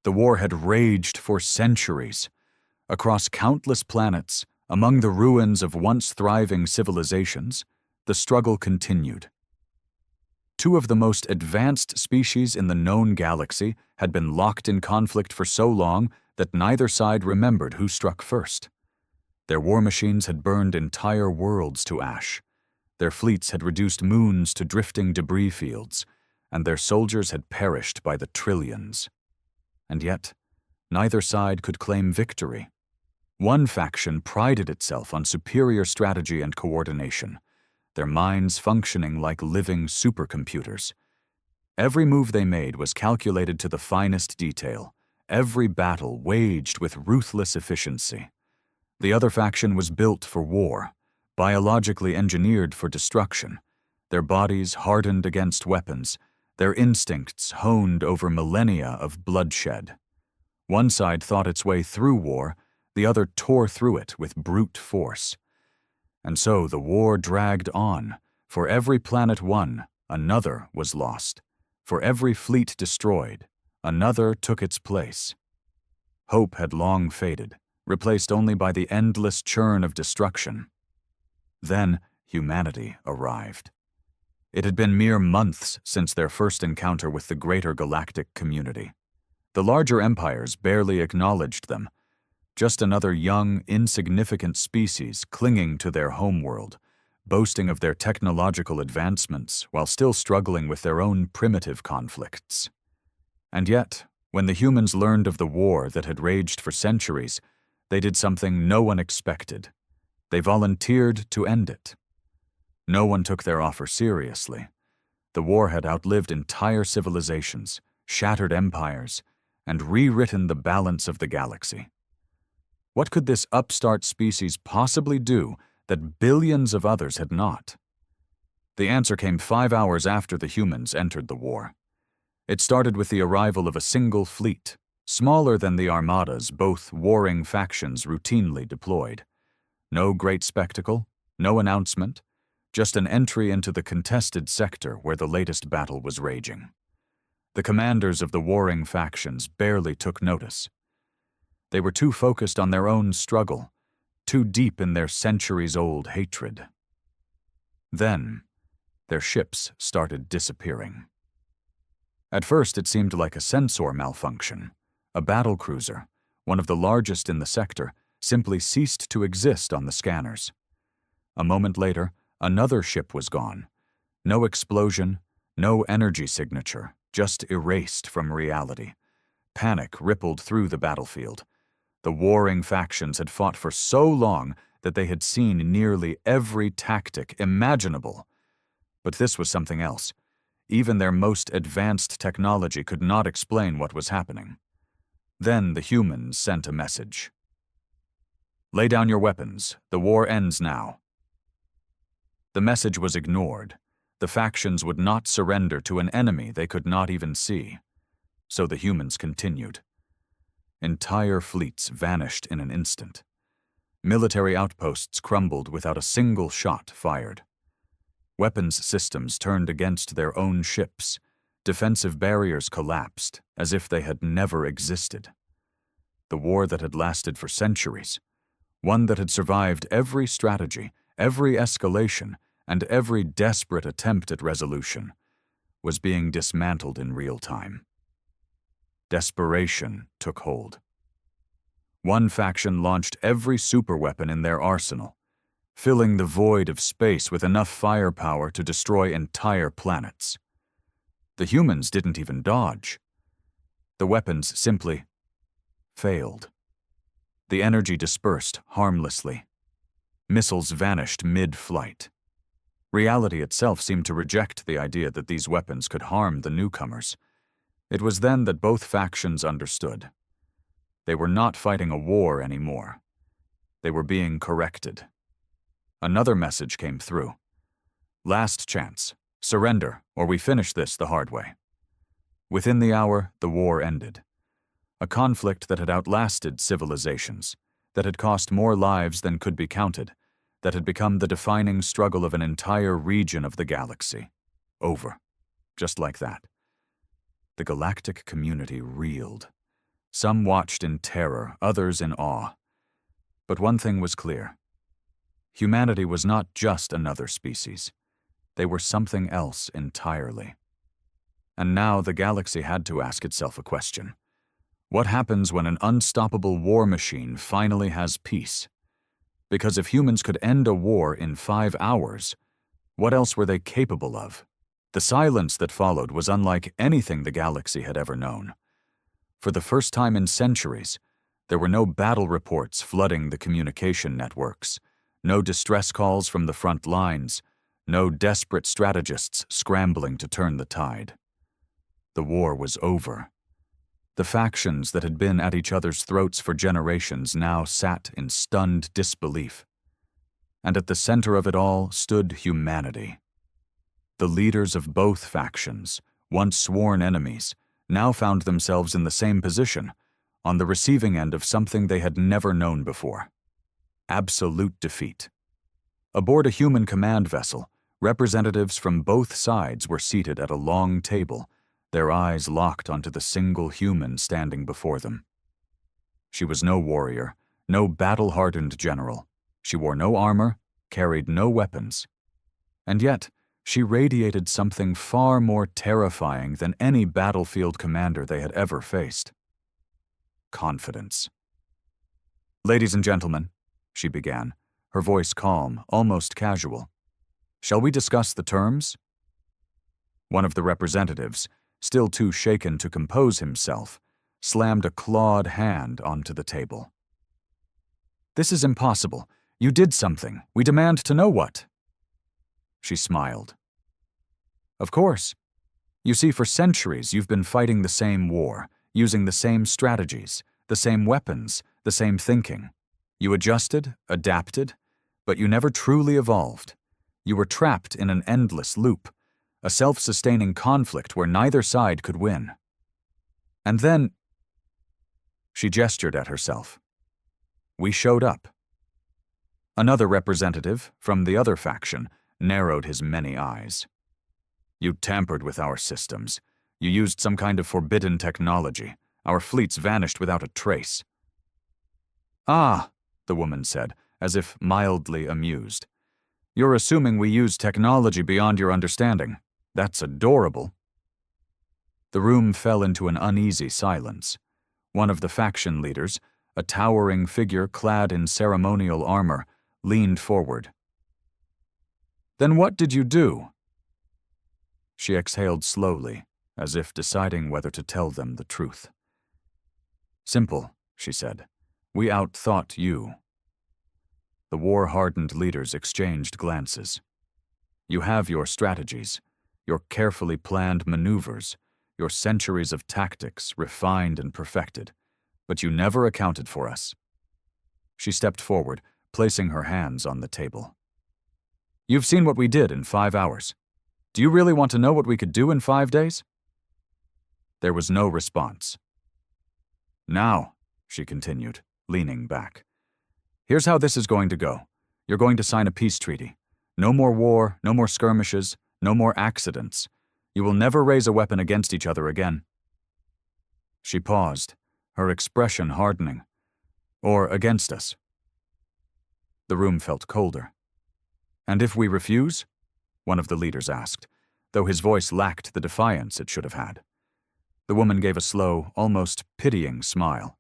The war had raged for centuries. Across countless planets, among the ruins of once thriving civilizations, the struggle continued. Two of the most advanced species in the known galaxy had been locked in conflict for so long that neither side remembered who struck first. Their war machines had burned entire worlds to ash. Their fleets had reduced moons to drifting debris fields, and their soldiers had perished by the trillions. And yet, neither side could claim victory. One faction prided itself on superior strategy and coordination, their minds functioning like living supercomputers. Every move they made was calculated to the finest detail, every battle waged with ruthless efficiency. The other faction was built for war, biologically engineered for destruction, their bodies hardened against weapons, their instincts honed over millennia of bloodshed. One side thought its way through war, the other tore through it with brute force. And so the war dragged on. For every planet won, another was lost. For every fleet destroyed, another took its place. Hope had long faded, replaced only by the endless churn of destruction. Then humanity arrived. It had been mere months since their first encounter with the greater galactic community. The larger empires barely acknowledged them, just another young, insignificant species clinging to their homeworld, boasting of their technological advancements while still struggling with their own primitive conflicts. And yet, when the humans learned of the war that had raged for centuries, they did something no one expected. They volunteered to end it. No one took their offer seriously. The war had outlived entire civilizations, shattered empires, and rewritten the balance of the galaxy. What could this upstart species possibly do that billions of others had not? The answer came 5 hours after the humans entered the war. It started with the arrival of a single fleet, smaller than the armadas both warring factions routinely deployed. No great spectacle, no announcement, just an entry into the contested sector where the latest battle was raging. The commanders of the warring factions barely took notice. They were too focused on their own struggle, too deep in their centuries-old hatred. Then, their ships started disappearing. At first, it seemed like a sensor malfunction. A battlecruiser, one of the largest in the sector, simply ceased to exist on the scanners. A moment later, another ship was gone. No explosion, no energy signature, just erased from reality. Panic rippled through the battlefield. The warring factions had fought for so long that they had seen nearly every tactic imaginable. But this was something else. Even their most advanced technology could not explain what was happening. Then the humans sent a message. "Lay down your weapons. The war ends now." The message was ignored. The factions would not surrender to an enemy they could not even see. So the humans continued. Entire fleets vanished in an instant. Military outposts crumbled without a single shot fired. Weapons systems turned against their own ships. Defensive barriers collapsed, as if they had never existed. The war that had lasted for centuries, one that had survived every strategy, every escalation, and every desperate attempt at resolution, was being dismantled in real time. Desperation took hold. One faction launched every superweapon in their arsenal, filling the void of space with enough firepower to destroy entire planets. The humans didn't even dodge. The weapons simply failed. The energy dispersed harmlessly. Missiles vanished mid-flight. Reality itself seemed to reject the idea that these weapons could harm the newcomers. It was then that both factions understood. They were not fighting a war anymore. They were being corrected. Another message came through. "Last chance. Surrender, or we finish this the hard way." Within the hour, the war ended. A conflict that had outlasted civilizations, that had cost more lives than could be counted, that had become the defining struggle of an entire region of the galaxy. Over. Just like that. The galactic community reeled. Some watched in terror, others in awe. But one thing was clear. Humanity was not just another species. They were something else entirely. And now the galaxy had to ask itself a question. What happens when an unstoppable war machine finally has peace? Because if humans could end a war in 5 hours, what else were they capable of? The silence that followed was unlike anything the galaxy had ever known. For the first time in centuries, there were no battle reports flooding the communication networks, no distress calls from the front lines, no desperate strategists scrambling to turn the tide. The war was over. The factions that had been at each other's throats for generations now sat in stunned disbelief. And at the center of it all stood humanity. The leaders of both factions, once sworn enemies, now found themselves in the same position, on the receiving end of something they had never known before: absolute defeat. Aboard a human command vessel, representatives from both sides were seated at a long table, their eyes locked onto the single human standing before them. She was no warrior, no battle-hardened general. She wore no armor, carried no weapons. And yet, she radiated something far more terrifying than any battlefield commander they had ever faced: confidence. "Ladies and gentlemen," she began, her voice calm, almost casual, "shall we discuss the terms?" One of the representatives, still too shaken to compose himself, slammed a clawed hand onto the table. "This is impossible. You did something. We demand to know what." She smiled. "Of course. You see, for centuries you've been fighting the same war, using the same strategies, the same weapons, the same thinking. You adjusted, adapted, but you never truly evolved. You were trapped in an endless loop, a self-sustaining conflict where neither side could win. And then," she gestured at herself, "we showed up." Another representative, from the other faction, narrowed his many eyes. "You tampered with our systems. You used some kind of forbidden technology. Our fleets vanished without a trace." "Ah," the woman said, as if mildly amused. "You're assuming we used technology beyond your understanding. That's adorable." The room fell into an uneasy silence. One of the faction leaders, a towering figure clad in ceremonial armor, leaned forward. "Then what did you do?" She exhaled slowly, as if deciding whether to tell them the truth. "Simple," she said. "We outthought you." The war-hardened leaders exchanged glances. "You have your strategies, your carefully planned maneuvers, your centuries of tactics refined and perfected, but you never accounted for us." She stepped forward, placing her hands on the table. "You've seen what we did in 5 hours. Do you really want to know what we could do in 5 days?" There was no response. "Now," she continued, leaning back, "here's how this is going to go. You're going to sign a peace treaty. No more war, no more skirmishes, no more accidents. You will never raise a weapon against each other again." She paused, her expression hardening. "Or against us." The room felt colder. "And if we refuse?" one of the leaders asked, though his voice lacked the defiance it should have had. The woman gave a slow, almost pitying smile.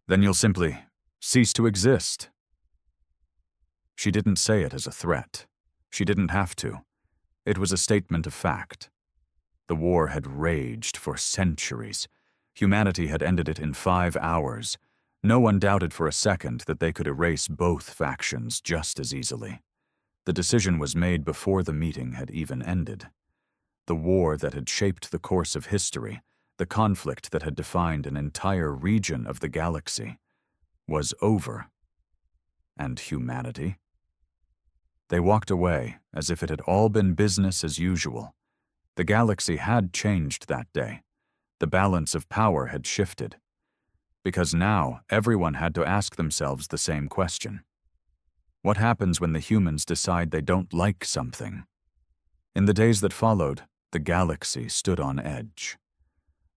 "Then you'll simply cease to exist." She didn't say it as a threat. She didn't have to. It was a statement of fact. The war had raged for centuries. Humanity had ended it in 5 hours. No one doubted for a second that they could erase both factions just as easily. The decision was made before the meeting had even ended. The war that had shaped the course of history, the conflict that had defined an entire region of the galaxy, was over. And humanity? They walked away as if it had all been business as usual. The galaxy had changed that day. The balance of power had shifted. Because now everyone had to ask themselves the same question. What happens when the humans decide they don't like something? In the days that followed, the galaxy stood on edge.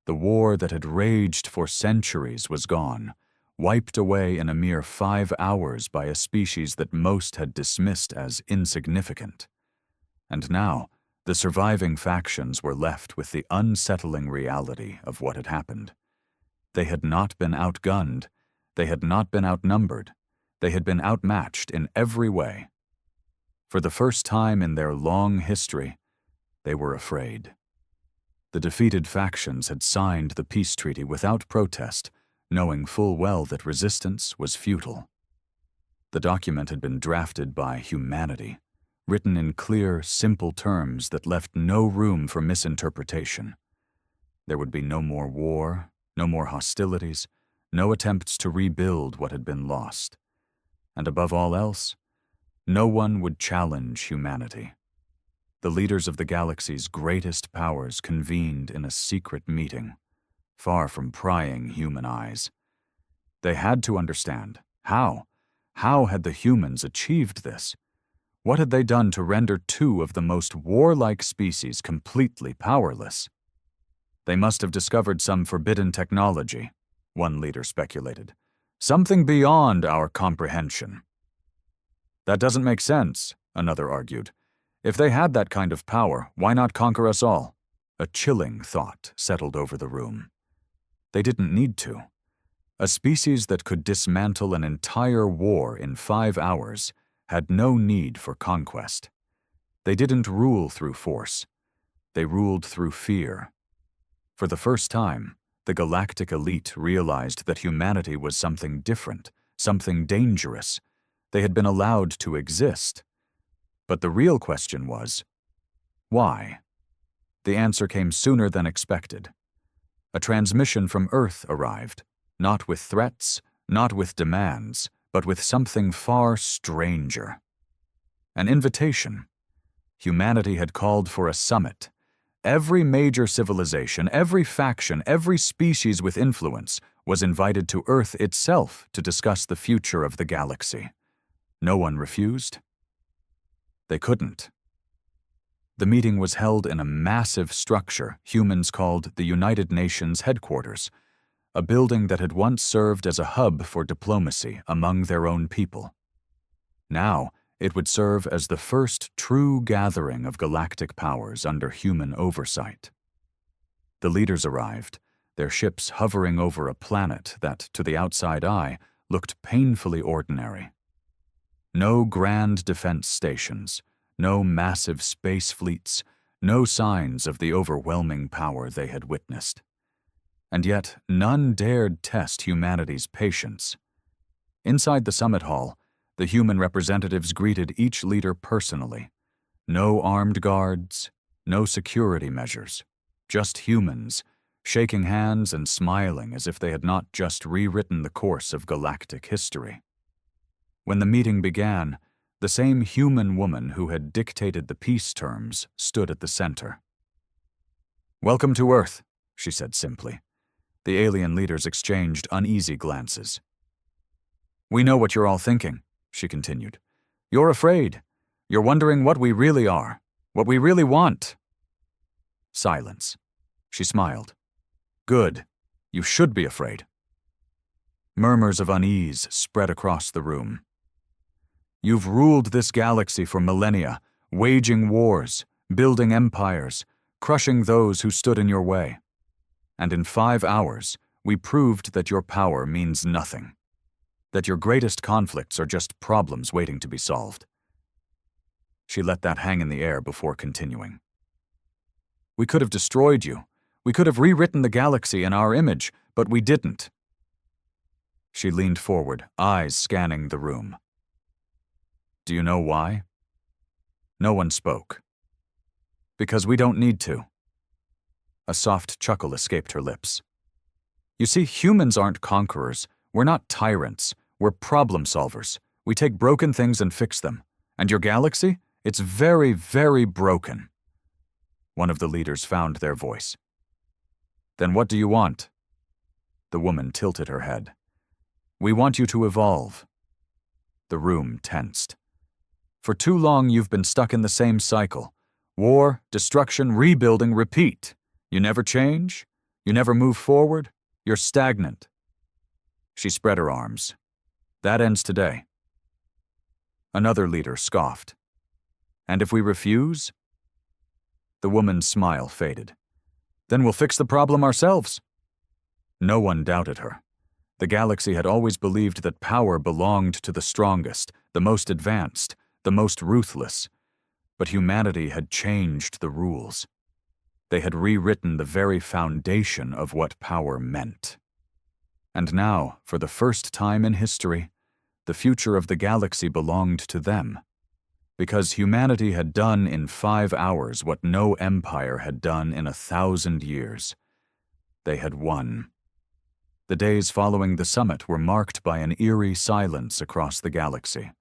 The war that had raged for centuries was gone, wiped away in a mere 5 hours by a species that most had dismissed as insignificant. And now, the surviving factions were left with the unsettling reality of what had happened. They had not been outgunned, they had not been outnumbered, they had been outmatched in every way. For the first time in their long history, they were afraid. The defeated factions had signed the peace treaty without protest, knowing full well that resistance was futile. The document had been drafted by humanity, written in clear, simple terms that left no room for misinterpretation. There would be no more war, no more hostilities, no attempts to rebuild what had been lost. And above all else, no one would challenge humanity. The leaders of the galaxy's greatest powers convened in a secret meeting, far from prying human eyes. They had to understand how. How had the humans achieved this? What had they done to render two of the most warlike species completely powerless? They must have discovered some forbidden technology, one leader speculated. Something beyond our comprehension. That doesn't make sense, another argued. If they had that kind of power, why not conquer us all? A chilling thought settled over the room. They didn't need to. A species that could dismantle an entire war in 5 hours had no need for conquest. They didn't rule through force. They ruled through fear. For the first time, the galactic elite realized that humanity was something different, something dangerous. They had been allowed to exist. But the real question was, why? The answer came sooner than expected. A transmission from Earth arrived, not with threats, not with demands, but with something far stranger. An invitation. Humanity had called for a summit. Every major civilization, every faction, every species with influence was invited to Earth itself to discuss the future of the galaxy. No one refused. They couldn't. The meeting was held in a massive structure humans called the United Nations headquarters, a building that had once served as a hub for diplomacy among their own people. Now, it would serve as the first true gathering of galactic powers under human oversight. The leaders arrived, their ships hovering over a planet that, to the outside eye, looked painfully ordinary. No grand defense stations, no massive space fleets, no signs of the overwhelming power they had witnessed. And yet, none dared test humanity's patience. Inside the summit hall, the human representatives greeted each leader personally. No armed guards, no security measures, just humans, shaking hands and smiling as if they had not just rewritten the course of galactic history. When the meeting began, the same human woman who had dictated the peace terms stood at the center. "Welcome to Earth," she said simply. The alien leaders exchanged uneasy glances. "We know what you're all thinking," she continued. "You're afraid. You're wondering what we really are, what we really want." Silence. She smiled. "Good. You should be afraid." Murmurs of unease spread across the room. "You've ruled this galaxy for millennia, waging wars, building empires, crushing those who stood in your way. And in 5 hours, we proved that your power means nothing, that your greatest conflicts are just problems waiting to be solved." She let that hang in the air before continuing. "We could have destroyed you. We could have rewritten the galaxy in our image, but we didn't." She leaned forward, eyes scanning the room. "Do you know why?" No one spoke. "Because we don't need to." A soft chuckle escaped her lips. "You see, humans aren't conquerors. We're not tyrants. We're problem solvers. We take broken things and fix them. And your galaxy? It's very, very broken." One of the leaders found their voice. "Then what do you want?" The woman tilted her head. "We want you to evolve." The room tensed. "For too long you've been stuck in the same cycle. War, destruction, rebuilding, repeat. You never change? You never move forward? You're stagnant." She spread her arms. "That ends today." Another leader scoffed. "And if we refuse?" The woman's smile faded. "Then we'll fix the problem ourselves." No one doubted her. The galaxy had always believed that power belonged to the strongest, the most advanced, the most ruthless. But humanity had changed the rules. They had rewritten the very foundation of what power meant. And now, for the first time in history, the future of the galaxy belonged to them. Because humanity had done in 5 hours what no empire had done in 1,000 years. They had won. The days following the summit were marked by an eerie silence across the galaxy.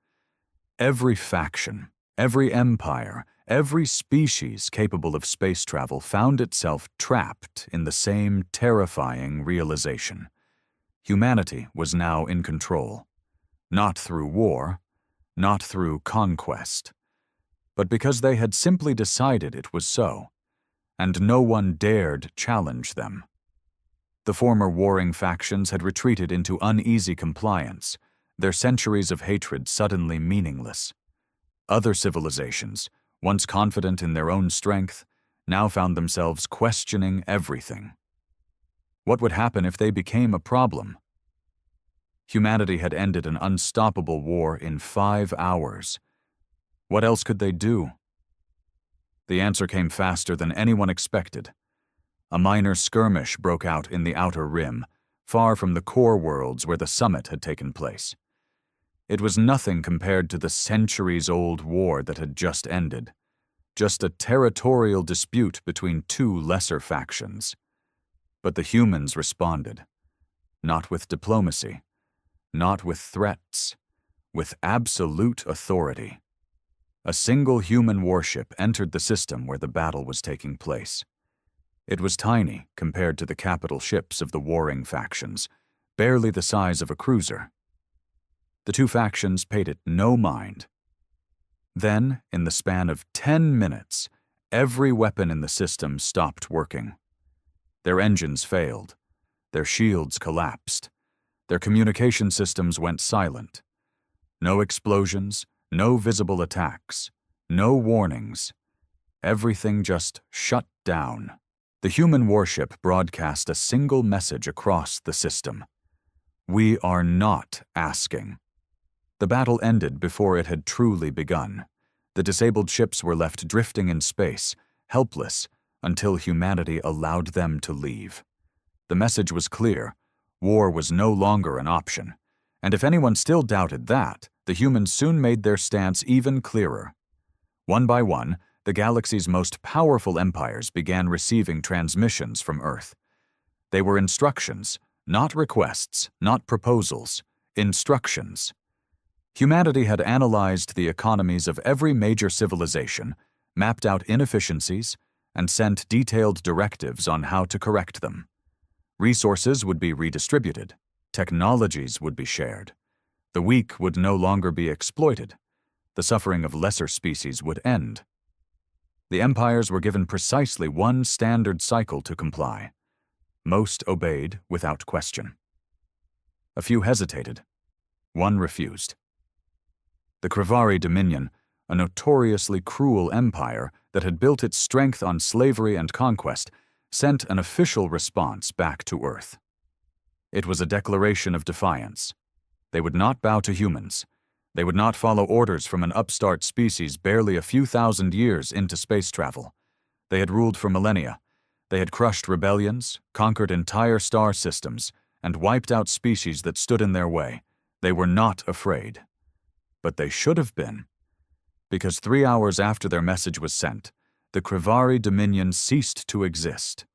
Every faction, every empire, every species capable of space travel found itself trapped in the same terrifying realization. Humanity was now in control. Not through war, not through conquest, but because they had simply decided it was so, and no one dared challenge them. The former warring factions had retreated into uneasy compliance, their centuries of hatred suddenly meaningless. Other civilizations, once confident in their own strength, now found themselves questioning everything. What would happen if they became a problem? Humanity had ended an unstoppable war in 5 hours. What else could they do? The answer came faster than anyone expected. A minor skirmish broke out in the outer rim, far from the core worlds where the summit had taken place. It was nothing compared to the centuries-old war that had just ended, just a territorial dispute between 2 lesser factions. But the humans responded, not with diplomacy, not with threats, with absolute authority. A single human warship entered the system where the battle was taking place. It was tiny compared to the capital ships of the warring factions, barely the size of a cruiser. The 2 factions paid it no mind. Then, in the span of 10 minutes, every weapon in the system stopped working. Their engines failed. Their shields collapsed. Their communication systems went silent. No explosions, no visible attacks, no warnings. Everything just shut down. The human warship broadcast a single message across the system. "We are not asking." The battle ended before it had truly begun. The disabled ships were left drifting in space, helpless, until humanity allowed them to leave. The message was clear. War was no longer an option. And if anyone still doubted that, the humans soon made their stance even clearer. One by one, the galaxy's most powerful empires began receiving transmissions from Earth. They were instructions, not requests, not proposals, instructions. Humanity had analyzed the economies of every major civilization, mapped out inefficiencies, and sent detailed directives on how to correct them. Resources would be redistributed. Technologies would be shared. The weak would no longer be exploited. The suffering of lesser species would end. The empires were given precisely one standard cycle to comply. Most obeyed without question. A few hesitated. One refused. The Krivari Dominion, a notoriously cruel empire that had built its strength on slavery and conquest, sent an official response back to Earth. It was a declaration of defiance. They would not bow to humans. They would not follow orders from an upstart species barely a few thousand years into space travel. They had ruled for millennia. They had crushed rebellions, conquered entire star systems, and wiped out species that stood in their way. They were not afraid. But they should have been. Because 3 hours after their message was sent, the Krivari Dominion ceased to exist.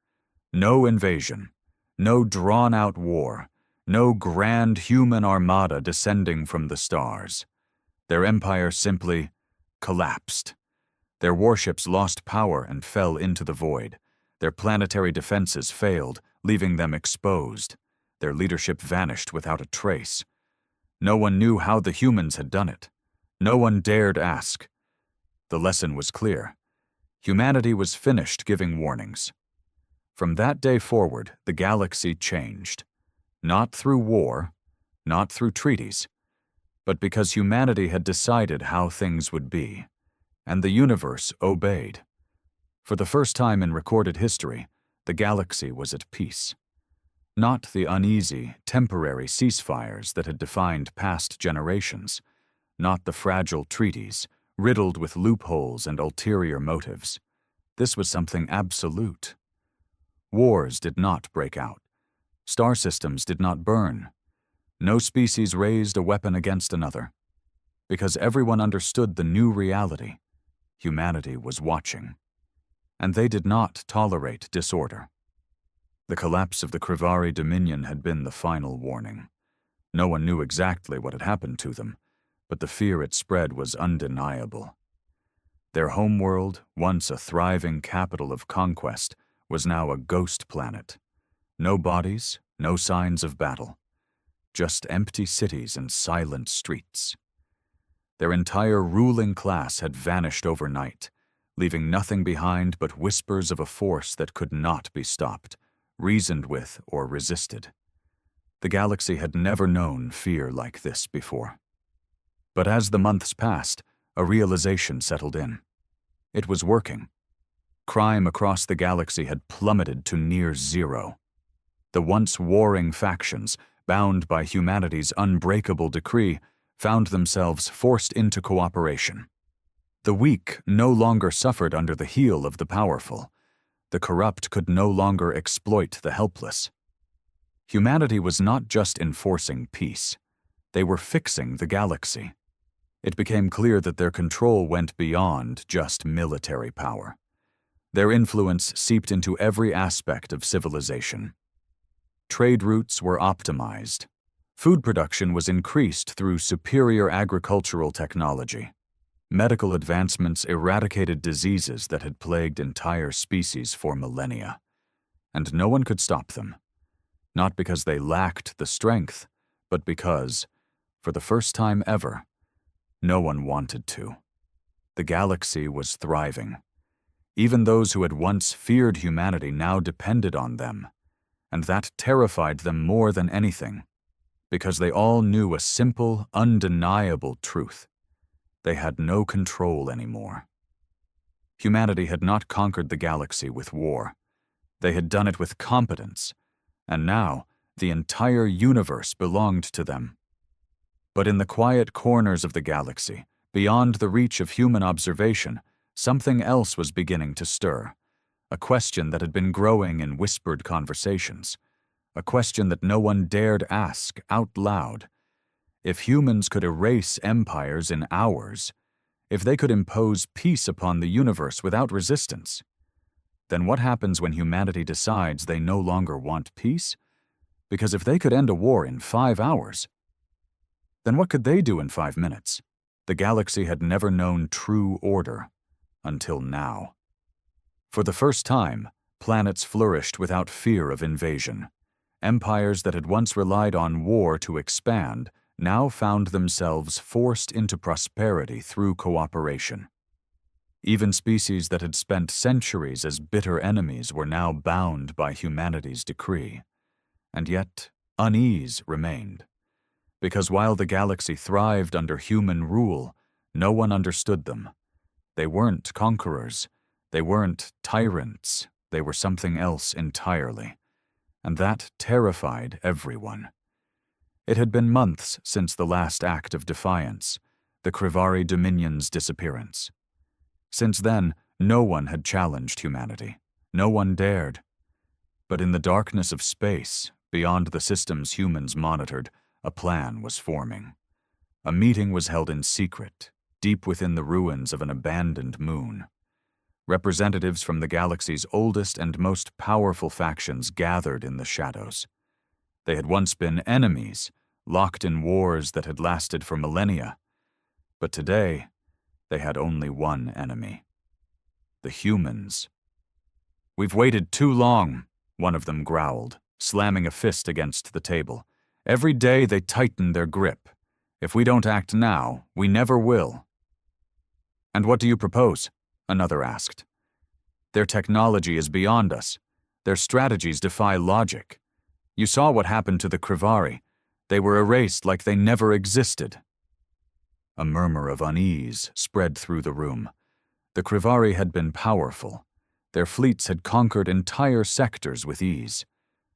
No invasion, no drawn-out war, no grand human armada descending from the stars. Their empire simply collapsed. Their warships lost power and fell into the void. Their planetary defenses failed, leaving them exposed. Their leadership vanished without a trace. No one knew how the humans had done it. No one dared ask. The lesson was clear. Humanity was finished giving warnings. From that day forward, the galaxy changed. Not through war, not through treaties, but because humanity had decided how things would be, and the universe obeyed. For the first time in recorded history, the galaxy was at peace. Not the uneasy, temporary ceasefires that had defined past generations, not the fragile treaties, riddled with loopholes and ulterior motives. This was something absolute. Wars did not break out. Star systems did not burn. No species raised a weapon against another. Because everyone understood the new reality. Humanity was watching. And they did not tolerate disorder. The collapse of the Krivari Dominion had been the final warning. No one knew exactly what had happened to them, but the fear it spread was undeniable. Their homeworld, once a thriving capital of conquest, was now a ghost planet. No bodies, no signs of battle. Just empty cities and silent streets. Their entire ruling class had vanished overnight, leaving nothing behind but whispers of a force that could not be stopped, reasoned with, or resisted. The galaxy had never known fear like this before. But as the months passed, a realization settled in. It was working. Crime across the galaxy had plummeted to near zero. The once warring factions, bound by humanity's unbreakable decree, found themselves forced into cooperation. The weak no longer suffered under the heel of the powerful. The corrupt could no longer exploit the helpless. Humanity was not just enforcing peace. They were fixing the galaxy. It became clear that their control went beyond just military power. Their influence seeped into every aspect of civilization. Trade routes were optimized. Food production was increased through superior agricultural technology. Medical advancements eradicated diseases that had plagued entire species for millennia. And no one could stop them. Not because they lacked the strength, but because, for the first time ever, no one wanted to. The galaxy was thriving. Even those who had once feared humanity now depended on them, and that terrified them more than anything, because they all knew a simple, undeniable truth. They had no control anymore. Humanity had not conquered the galaxy with war. They had done it with competence, and now the entire universe belonged to them. But in the quiet corners of the galaxy, beyond the reach of human observation, something else was beginning to stir. A question that had been growing in whispered conversations. A question that no one dared ask out loud. If humans could erase empires in hours, if they could impose peace upon the universe without resistance, then what happens when humanity decides they no longer want peace? Because if they could end a war in 5 hours, then what could they do in 5 minutes? The galaxy had never known true order until now. For the first time, planets flourished without fear of invasion. Empires that had once relied on war to expand now found themselves forced into prosperity through cooperation. Even species that had spent centuries as bitter enemies were now bound by humanity's decree. And yet, unease remained. Because while the galaxy thrived under human rule, no one understood them. They weren't conquerors. They weren't tyrants. They were something else entirely. And that terrified everyone. It had been months since the last act of defiance, the Krivari Dominion's disappearance. Since then, no one had challenged humanity. No one dared. But in the darkness of space, beyond the systems humans monitored, a plan was forming. A meeting was held in secret, deep within the ruins of an abandoned moon. Representatives from the galaxy's oldest and most powerful factions gathered in the shadows. They had once been enemies, locked in wars that had lasted for millennia. But today, they had only one enemy. The humans. "We've waited too long," one of them growled, slamming a fist against the table. "Every day they tighten their grip. If we don't act now, we never will." "And what do you propose?" another asked. "Their technology is beyond us. Their strategies defy logic. You saw what happened to the Krivari. They were erased like they never existed." A murmur of unease spread through the room. The Krivari had been powerful. Their fleets had conquered entire sectors with ease.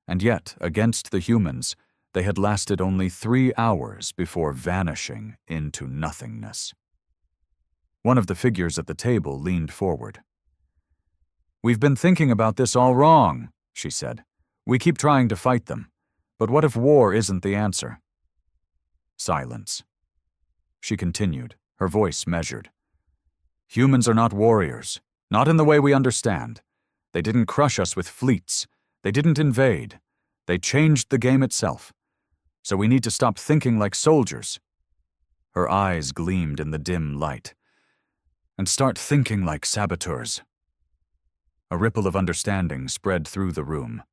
And yet, against the humans, they had lasted only 3 hours before vanishing into nothingness. One of the figures at the table leaned forward. "We've been thinking about this all wrong," she said. "We keep trying to fight them. But what if war isn't the answer?" Silence. She continued, her voice measured. "Humans are not warriors, not in the way we understand. They didn't crush us with fleets. They didn't invade. They changed the game itself. So we need to stop thinking like soldiers." Her eyes gleamed in the dim light. "And start thinking like saboteurs." A ripple of understanding spread through the room.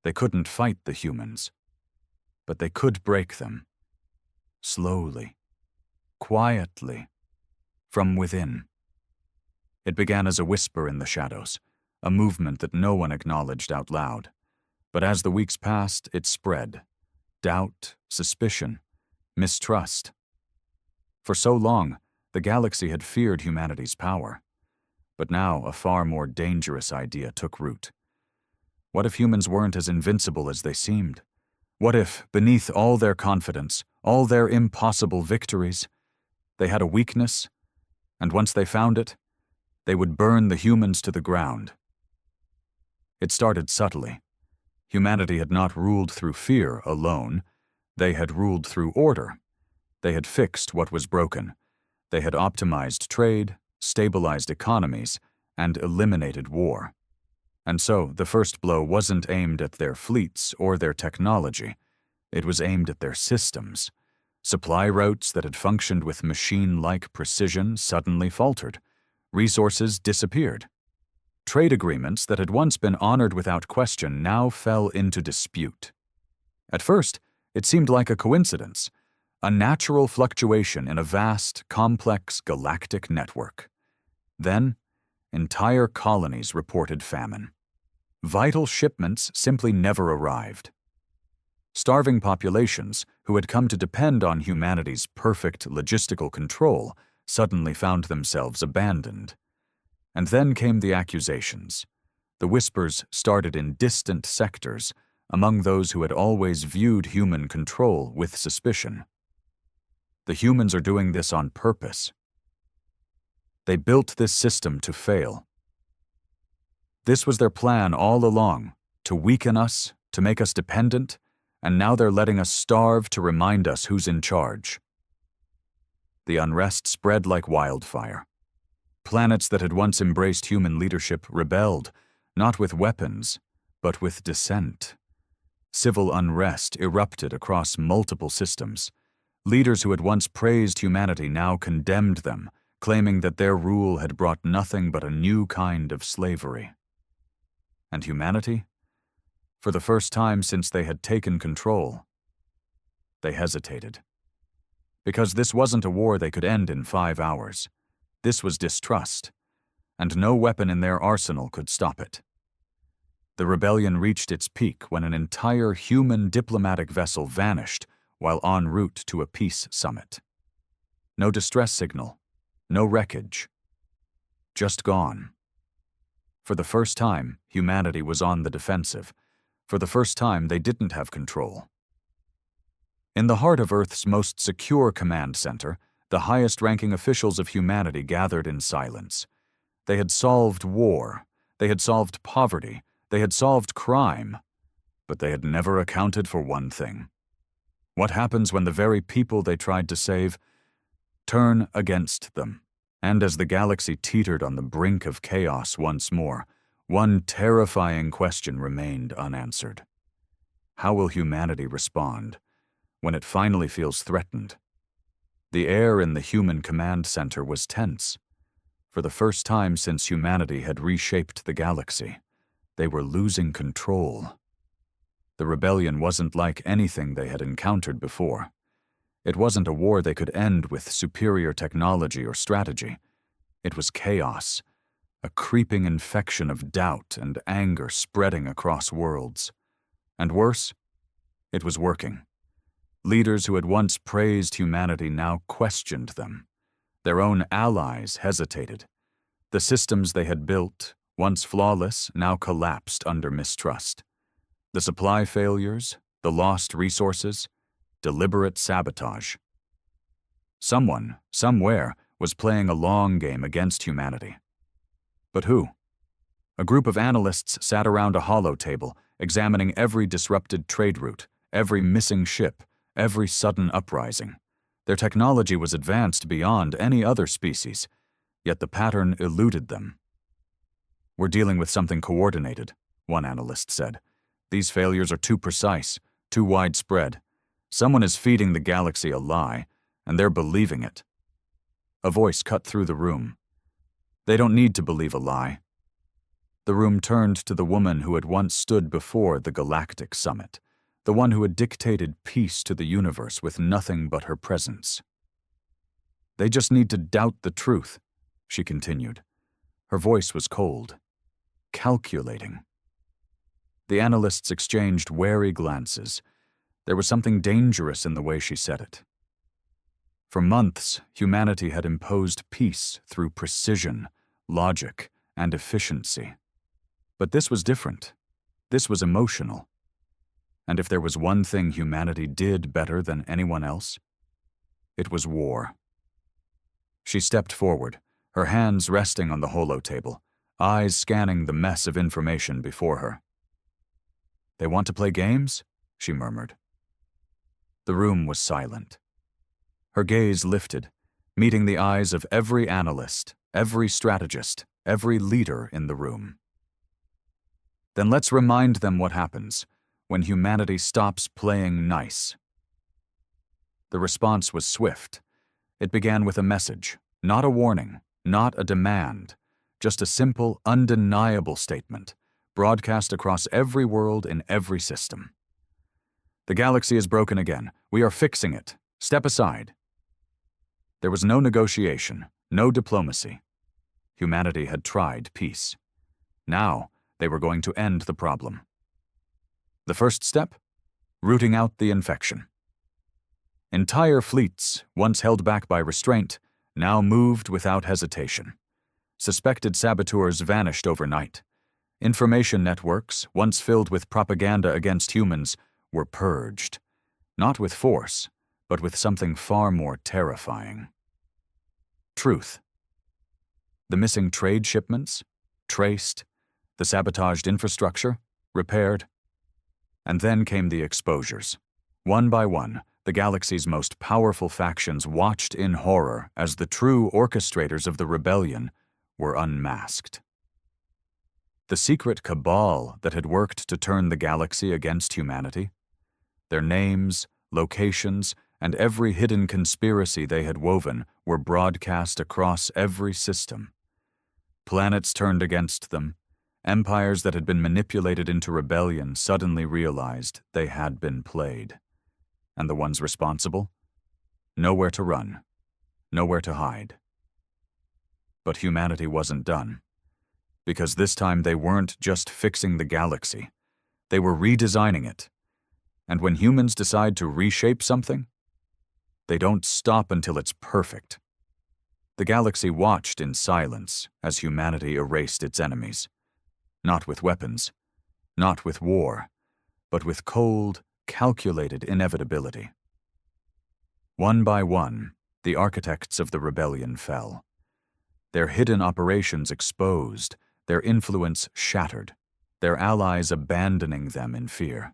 They couldn't fight the humans, but they could break them. Slowly, quietly, from within. It began as a whisper in the shadows, a movement that no one acknowledged out loud. But as the weeks passed, it spread. Doubt, suspicion, mistrust. For so long, the galaxy had feared humanity's power. But now a far more dangerous idea took root. What if humans weren't as invincible as they seemed? What if, beneath all their confidence, all their impossible victories, they had a weakness, and once they found it, they would burn the humans to the ground? It started subtly. Humanity had not ruled through fear alone. They had ruled through order. They had fixed what was broken. They had optimized trade, stabilized economies, and eliminated war. And so the first blow wasn't aimed at their fleets or their technology. It was aimed at their systems. Supply routes that had functioned with machine-like precision suddenly faltered. Resources disappeared. Trade agreements that had once been honored without question now fell into dispute. At first, it seemed like a coincidence, a natural fluctuation in a vast, complex galactic network. Then, entire colonies reported famine. Vital shipments simply never arrived. Starving populations, who had come to depend on humanity's perfect logistical control, suddenly found themselves abandoned. And then came the accusations. The whispers started in distant sectors, among those who had always viewed human control with suspicion. The humans are doing this on purpose. They built this system to fail. This was their plan all along, to weaken us, to make us dependent, and now they're letting us starve to remind us who's in charge. The unrest spread like wildfire. Planets that had once embraced human leadership rebelled, not with weapons, but with dissent. Civil unrest erupted across multiple systems. Leaders who had once praised humanity now condemned them, claiming that their rule had brought nothing but a new kind of slavery. And humanity? For the first time since they had taken control, they hesitated. Because this wasn't a war they could end in 5 hours. This was distrust, and no weapon in their arsenal could stop it. The rebellion reached its peak when an entire human diplomatic vessel vanished while en route to a peace summit. No distress signal, no wreckage, just gone. For the first time, humanity was on the defensive. For the first time, they didn't have control. In the heart of Earth's most secure command center, the highest-ranking officials of humanity gathered in silence. They had solved war, they had solved poverty, they had solved crime, but they had never accounted for one thing. What happens when the very people they tried to save turn against them? And as the galaxy teetered on the brink of chaos once more, one terrifying question remained unanswered. How will humanity respond when it finally feels threatened? The air in the human command center was tense. For the first time since humanity had reshaped the galaxy, they were losing control. The rebellion wasn't like anything they had encountered before. It wasn't a war they could end with superior technology or strategy. It was chaos, a creeping infection of doubt and anger spreading across worlds. And worse, it was working. Leaders who had once praised humanity now questioned them. Their own allies hesitated. The systems they had built, once flawless, now collapsed under mistrust. The supply failures, the lost resources, deliberate sabotage. Someone, somewhere, was playing a long game against humanity. But who? A group of analysts sat around a hollow table, examining every disrupted trade route, every missing ship, every sudden uprising. Their technology was advanced beyond any other species, yet the pattern eluded them. "We're dealing with something coordinated," one analyst said. "These failures are too precise, too widespread. Someone is feeding the galaxy a lie, and they're believing it." A voice cut through the room. "They don't need to believe a lie." The room turned to the woman who had once stood before the Galactic Summit, the one who had dictated peace to the universe with nothing but her presence. "They just need to doubt the truth," she continued. Her voice was cold, calculating. The analysts exchanged wary glances. There was something dangerous in the way she said it. For months, humanity had imposed peace through precision, logic, and efficiency. But this was different. This was emotional. And if there was one thing humanity did better than anyone else, it was war. She stepped forward, her hands resting on the holotable, eyes scanning the mess of information before her. "They want to play games?" she murmured. The room was silent. Her gaze lifted, meeting the eyes of every analyst, every strategist, every leader in the room. "Then let's remind them what happens when humanity stops playing nice." The response was swift. It began with a message, not a warning, not a demand, just a simple, undeniable statement, broadcast across every world in every system. "The galaxy is broken again. We are fixing it. Step aside." There was no negotiation, no diplomacy. Humanity had tried peace. Now they were going to end the problem. The first step? Rooting out the infection. Entire fleets, once held back by restraint, now moved without hesitation. Suspected saboteurs vanished overnight. Information networks, once filled with propaganda against humans, were purged. Not with force, but with something far more terrifying. Truth. The missing trade shipments? Traced. The sabotaged infrastructure? Repaired. And then came the exposures. One by one, the galaxy's most powerful factions watched in horror as the true orchestrators of the rebellion were unmasked. The secret cabal that had worked to turn the galaxy against humanity, their names, locations, and every hidden conspiracy they had woven were broadcast across every system. Planets turned against them. Empires that had been manipulated into rebellion suddenly realized they had been played. And the ones responsible? Nowhere to run, nowhere to hide. But humanity wasn't done. Because this time they weren't just fixing the galaxy. They were redesigning it. And when humans decide to reshape something, they don't stop until it's perfect. The galaxy watched in silence as humanity erased its enemies. Not with weapons, not with war, but with cold, calculated inevitability. One by one, the architects of the rebellion fell. Their hidden operations exposed, their influence shattered, their allies abandoning them in fear.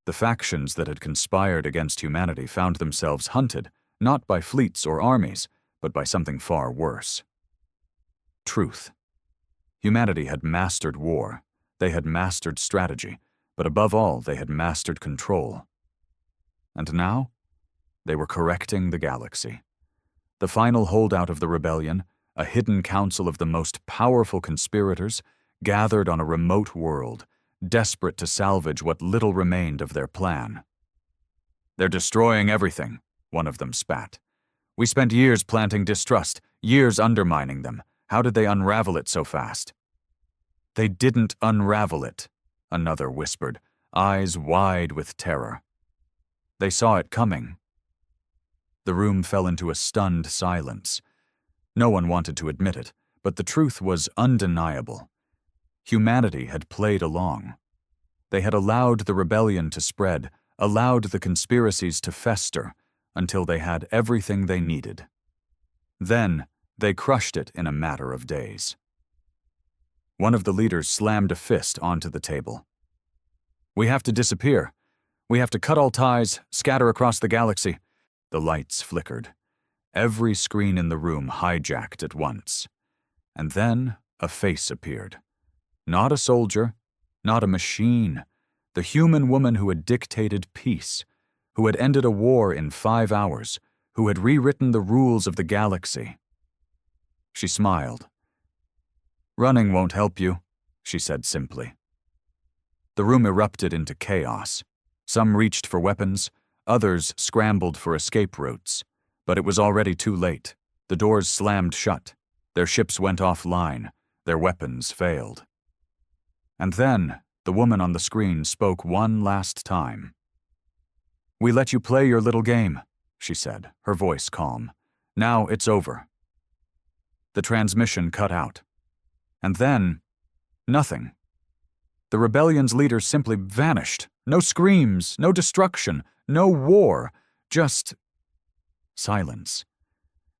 The factions that had conspired against humanity found themselves hunted, not by fleets or armies, but by something far worse. Truth. Humanity had mastered war, they had mastered strategy, but above all, they had mastered control. And now, they were correcting the galaxy. The final holdout of the rebellion, a hidden council of the most powerful conspirators, gathered on a remote world, desperate to salvage what little remained of their plan. "They're destroying everything," one of them spat. "We spent years planting distrust, years undermining them. How did they unravel it so fast? They didn't unravel it, another whispered, eyes wide with terror. They saw it coming. The room fell into a stunned silence. No one wanted to admit it, but the truth was undeniable. Humanity had played along. They had allowed the rebellion to spread, allowed the conspiracies to fester, until they had everything they needed. Then, they crushed it in a matter of days. One of the leaders slammed a fist onto the table. "We have to disappear. We have to cut all ties, scatter across the galaxy." The lights flickered. Every screen in the room hijacked at once. And then a face appeared. Not a soldier, not a machine. The human woman who had dictated peace, who had ended a war in 5 hours, who had rewritten the rules of the galaxy. She smiled. "Running won't help you," she said simply. The room erupted into chaos. Some reached for weapons, others scrambled for escape routes. But it was already too late. The doors slammed shut. Their ships went offline. Their weapons failed. And then, the woman on the screen spoke one last time. "We let you play your little game," she said, her voice calm. "Now it's over." The transmission cut out. And then, nothing. The rebellion's leader simply vanished. No screams, no destruction, no war, just silence.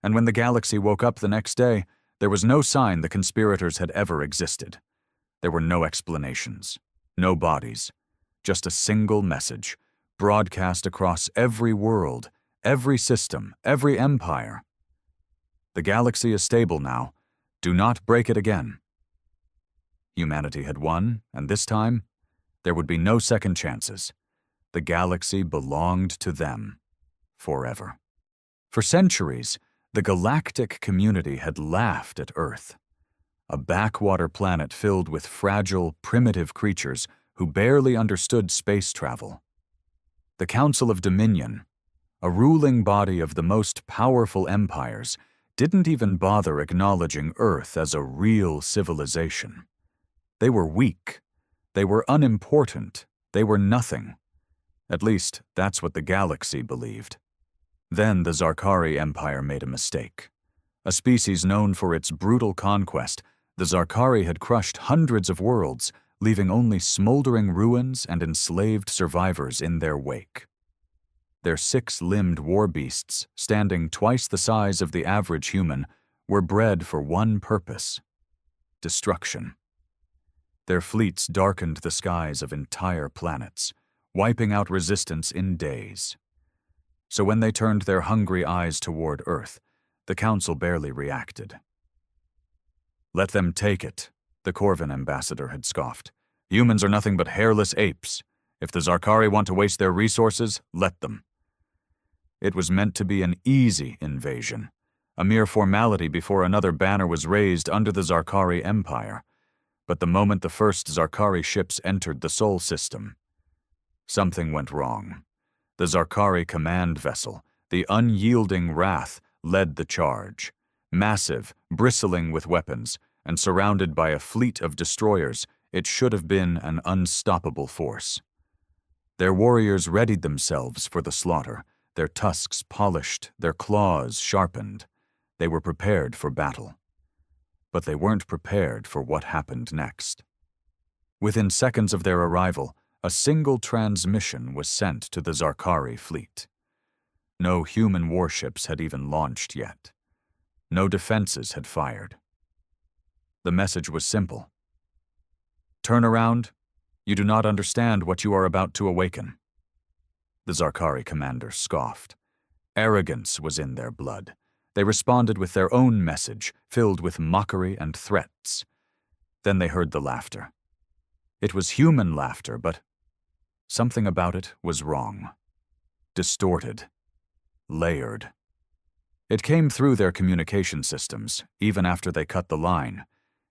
And when the galaxy woke up the next day, there was no sign the conspirators had ever existed. There were no explanations, no bodies, just a single message, broadcast across every world, every system, every empire. "The galaxy is stable now. Do not break it again." Humanity had won, and this time, there would be no second chances. The galaxy belonged to them, forever. For centuries, the galactic community had laughed at Earth, a backwater planet filled with fragile, primitive creatures who barely understood space travel. The Council of Dominion, a ruling body of the most powerful empires, didn't even bother acknowledging Earth as a real civilization. They were weak. They were unimportant. They were nothing. At least, that's what the galaxy believed. Then the Zarkari Empire made a mistake. A species known for its brutal conquest, the Zarkari had crushed hundreds of worlds, leaving only smoldering ruins and enslaved survivors in their wake. Their 6-limbed war beasts, standing twice the size of the average human, were bred for one purpose: destruction. Their fleets darkened the skies of entire planets, wiping out resistance in days. So when they turned their hungry eyes toward Earth, the Council barely reacted. "Let them take it," the Corvin ambassador had scoffed. "Humans are nothing but hairless apes. If the Zarkari want to waste their resources, let them." It was meant to be an easy invasion, a mere formality before another banner was raised under the Zarkari Empire. But the moment the first Zarkari ships entered the Sol system, something went wrong. The Zarkari command vessel, the unyielding Wrath, led the charge. Massive, bristling with weapons, and surrounded by a fleet of destroyers, it should have been an unstoppable force. Their warriors readied themselves for the slaughter, their tusks polished, their claws sharpened. They were prepared for battle. But they weren't prepared for what happened next. Within seconds of their arrival, a single transmission was sent to the Zarkari fleet. No human warships had even launched yet. No defenses had fired. The message was simple. "Turn around. You do not understand what you are about to awaken." The Zarkari commander scoffed. Arrogance was in their blood. They responded with their own message, filled with mockery and threats. Then they heard the laughter. It was human laughter, but something about it was wrong. Distorted. Layered. It came through their communication systems, even after they cut the line.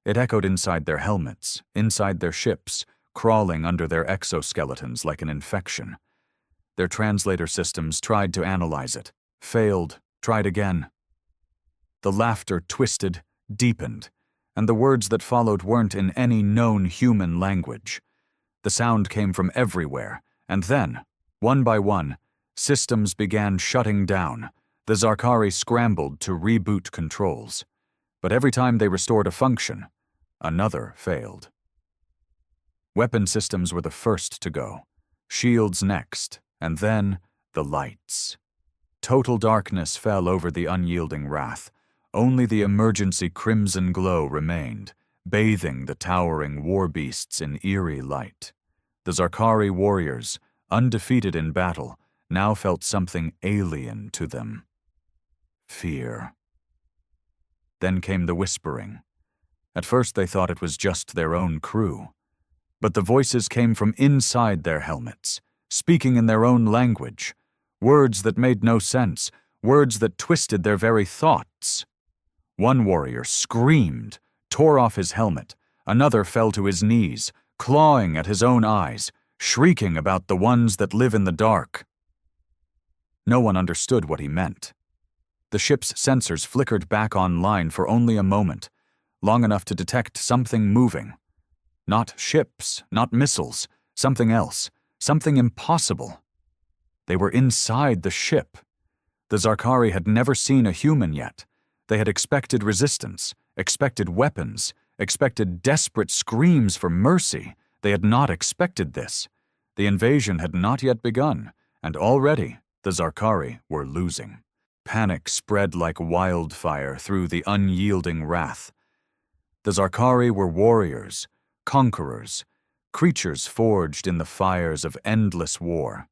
It echoed inside their helmets, inside their ships, crawling under their exoskeletons like an infection. Their translator systems tried to analyze it, failed, tried again. The laughter twisted, deepened, and the words that followed weren't in any known human language. The sound came from everywhere, and then, one by one, systems began shutting down. The Zarkari scrambled to reboot controls. But every time they restored a function, another failed. Weapon systems were the first to go, shields next, and then the lights. Total darkness fell over the unyielding wrath. Only the emergency crimson glow remained, bathing the towering war beasts in eerie light. The Zarkari warriors, undefeated in battle, now felt something alien to them. Fear. Then came the whispering. At first they thought it was just their own crew. But the voices came from inside their helmets, speaking in their own language, words that made no sense, words that twisted their very thoughts. One warrior screamed, tore off his helmet. Another fell to his knees, clawing at his own eyes, shrieking about the ones that live in the dark. No one understood what he meant. The ship's sensors flickered back online for only a moment, long enough to detect something moving. Not ships, not missiles, something else, something impossible. They were inside the ship. The Zarkari had never seen a human yet. They had expected resistance, expected weapons, expected desperate screams for mercy. They had not expected this. The invasion had not yet begun, and already the Zarkari were losing. Panic spread like wildfire through the unyielding wrath. The Zarkari were warriors, conquerors, creatures forged in the fires of endless war.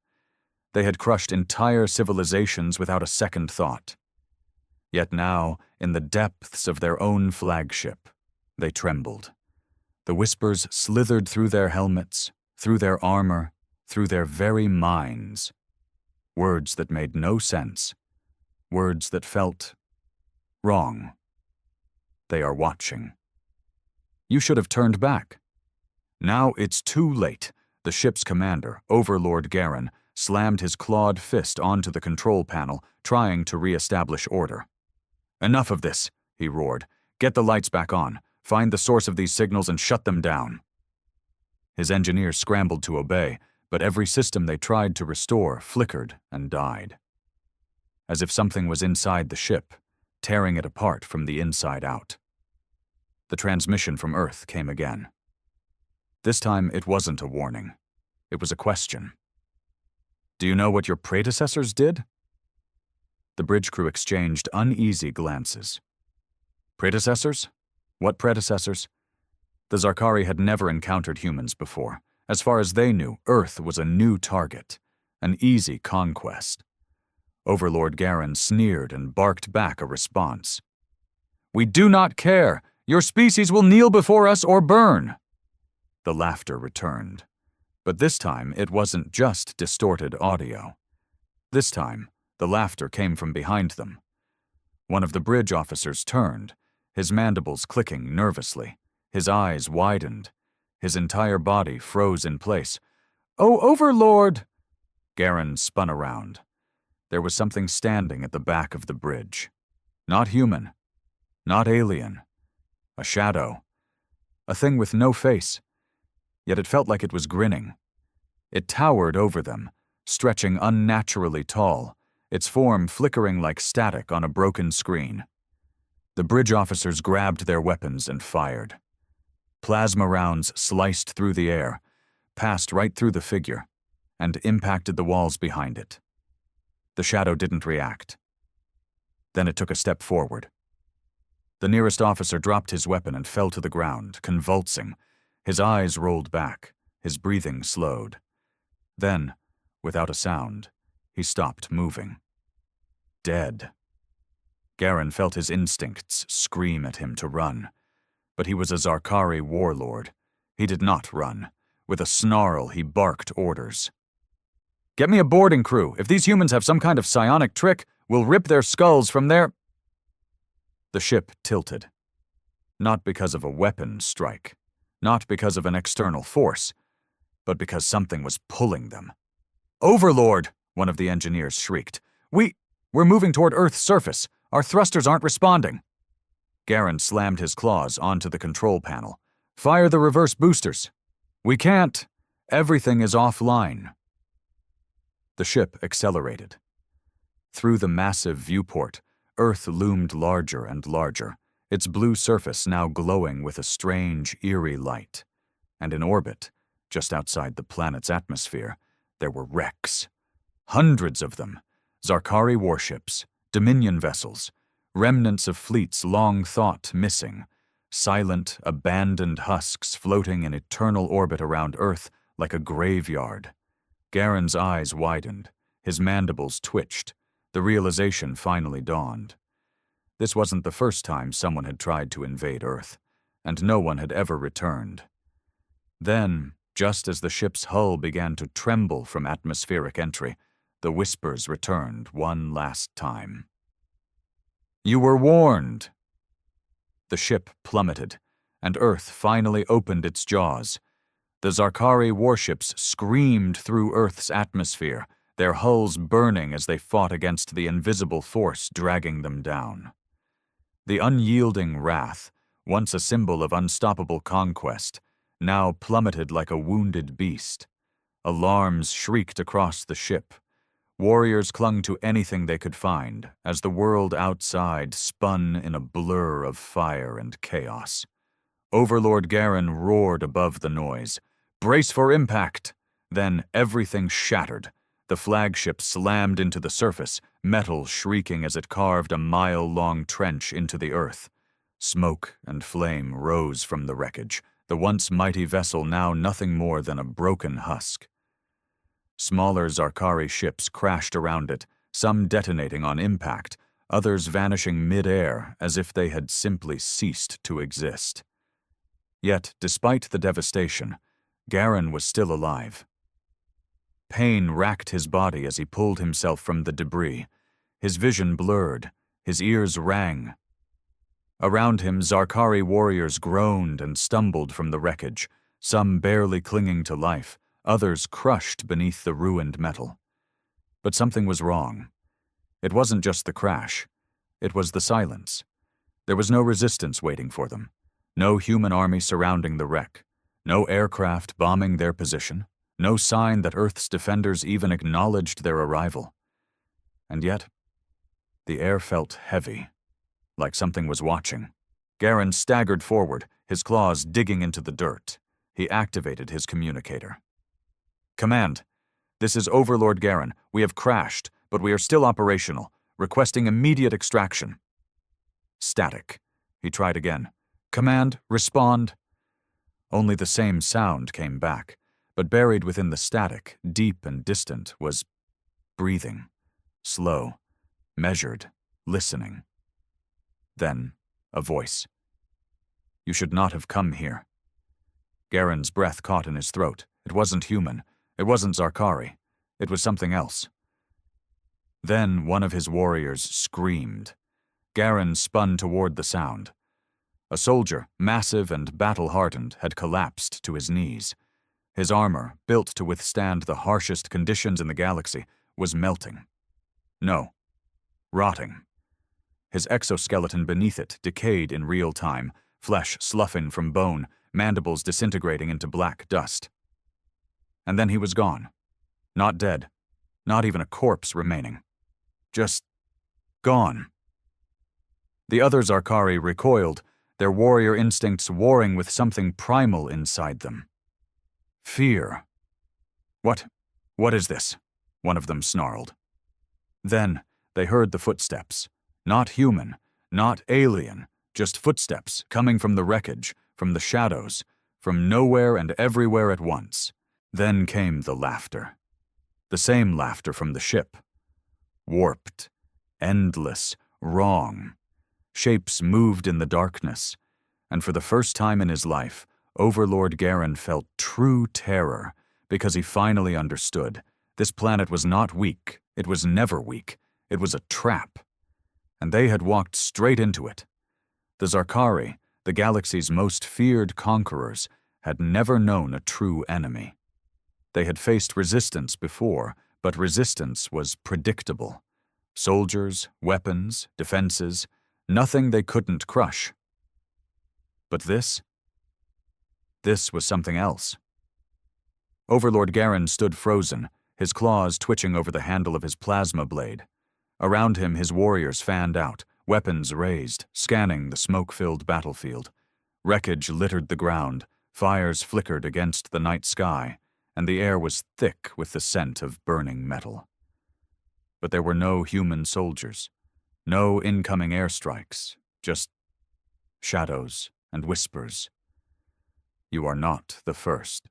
They had crushed entire civilizations without a second thought. Yet now, in the depths of their own flagship, they trembled. The whispers slithered through their helmets, through their armor, through their very minds. Words that made no sense. Words that felt wrong. They are watching. You should have turned back. Now it's too late. The ship's commander, Overlord Garen, slammed his clawed fist onto the control panel, trying to re-establish order. Enough of this, he roared. Get the lights back on. Find the source of these signals and shut them down. His engineers scrambled to obey, but every system they tried to restore flickered and died. As if something was inside the ship, tearing it apart from the inside out. The transmission from Earth came again. This time it wasn't a warning. It was a question. Do you know what your predecessors did? The bridge crew exchanged uneasy glances. Predecessors? What predecessors? The Zarkari had never encountered humans before. As far as they knew, Earth was a new target, an easy conquest. Overlord Garen sneered and barked back a response. We do not care. Your species will kneel before us or burn. The laughter returned. But this time it wasn't just distorted audio. This time, the laughter came from behind them. One of the bridge officers turned, his mandibles clicking nervously. His eyes widened. His entire body froze in place. Oh, Overlord! Garen spun around. There was something standing at the back of the bridge. Not human. Not alien. A shadow. A thing with no face. Yet it felt like it was grinning. It towered over them, stretching unnaturally tall, its form flickering like static on a broken screen. The bridge officers grabbed their weapons and fired. Plasma rounds sliced through the air, passed right through the figure, and impacted the walls behind it. The shadow didn't react. Then it took a step forward. The nearest officer dropped his weapon and fell to the ground, convulsing. His eyes rolled back, his breathing slowed. Then, without a sound, he stopped moving. Dead. Garen felt his instincts scream at him to run. But he was a Zarkari warlord. He did not run. With a snarl, he barked orders. Get me a boarding crew. If these humans have some kind of psionic trick, we'll rip their skulls from their... The ship tilted. Not because of a weapon strike. Not because of an external force. But because something was pulling them. Overlord! One of the engineers shrieked. We're moving toward Earth's surface. Our thrusters aren't responding. Garen slammed his claws onto the control panel. "Fire the reverse boosters." "We can't. Everything is offline." The ship accelerated. Through the massive viewport, Earth loomed larger and larger, its blue surface now glowing with a strange, eerie light. And in orbit, just outside the planet's atmosphere, there were wrecks. Hundreds of them. Zarkari warships, Dominion vessels, remnants of fleets long thought missing, silent, abandoned husks floating in eternal orbit around Earth like a graveyard. Garen's eyes widened, his mandibles twitched. The realization finally dawned. This wasn't the first time someone had tried to invade Earth, and no one had ever returned. Then, just as the ship's hull began to tremble from atmospheric entry, the whispers returned one last time. "You were warned." The ship plummeted, and Earth finally opened its jaws. The Zarkari warships screamed through Earth's atmosphere, their hulls burning as they fought against the invisible force dragging them down. The unyielding wrath, once a symbol of unstoppable conquest, now plummeted like a wounded beast. Alarms shrieked across the ship. Warriors clung to anything they could find as the world outside spun in a blur of fire and chaos. Overlord Garen roared above the noise. "Brace for impact!" Then everything shattered. The flagship slammed into the surface, metal shrieking as it carved a mile-long trench into the earth. Smoke and flame rose from the wreckage, the once mighty vessel now nothing more than a broken husk. Smaller Zarkari ships crashed around it, some detonating on impact, others vanishing mid-air as if they had simply ceased to exist. Yet, despite the devastation, Garen was still alive. Pain racked his body as he pulled himself from the debris. His vision blurred, his ears rang. Around him, Zarkari warriors groaned and stumbled from the wreckage, some barely clinging to life, others crushed beneath the ruined metal. But something was wrong. It wasn't just the crash. It was the silence. There was no resistance waiting for them, no human army surrounding the wreck, no aircraft bombing their position, no sign that Earth's defenders even acknowledged their arrival. And yet, the air felt heavy, like something was watching. Garen staggered forward, his claws digging into the dirt. He activated his communicator. "Command, this is Overlord Garen. We have crashed, but we are still operational, requesting immediate extraction." Static. He tried again. "Command, respond." Only the same sound came back, but buried within the static, deep and distant, was breathing. Slow, measured, listening. Then, a voice. "You should not have come here." Garen's breath caught in his throat. It wasn't human. It wasn't Zarkari. It was something else. Then one of his warriors screamed. Garen spun toward the sound. A soldier, massive and battle-hardened, had collapsed to his knees. His armor, built to withstand the harshest conditions in the galaxy, was melting. No, rotting. His exoskeleton beneath it decayed in real time, flesh sloughing from bone, mandibles disintegrating into black dust. And then he was gone. Not dead. Not even a corpse remaining. Just gone. The other Zarkari recoiled, their warrior instincts warring with something primal inside them. Fear. What is this?" one of them snarled. Then they heard the footsteps. Not human, not alien, just footsteps coming from the wreckage, from the shadows, from nowhere and everywhere at once. Then came the laughter. The same laughter from the ship. Warped, endless, wrong. Shapes moved in the darkness, and for the first time in his life, Overlord Garen felt true terror because he finally understood. This planet was not weak. It was never weak. It was a trap. And they had walked straight into it. The Zarkari, the galaxy's most feared conquerors, had never known a true enemy. They had faced resistance before, but resistance was predictable. Soldiers, weapons, defenses, nothing they couldn't crush. But this was something else. Overlord Garen stood frozen, his claws twitching over the handle of his plasma blade. Around him, his warriors fanned out, weapons raised, scanning the smoke-filled battlefield. Wreckage littered the ground, fires flickered against the night sky, and the air was thick with the scent of burning metal. But there were no human soldiers, no incoming airstrikes, just shadows and whispers. "You are not the first."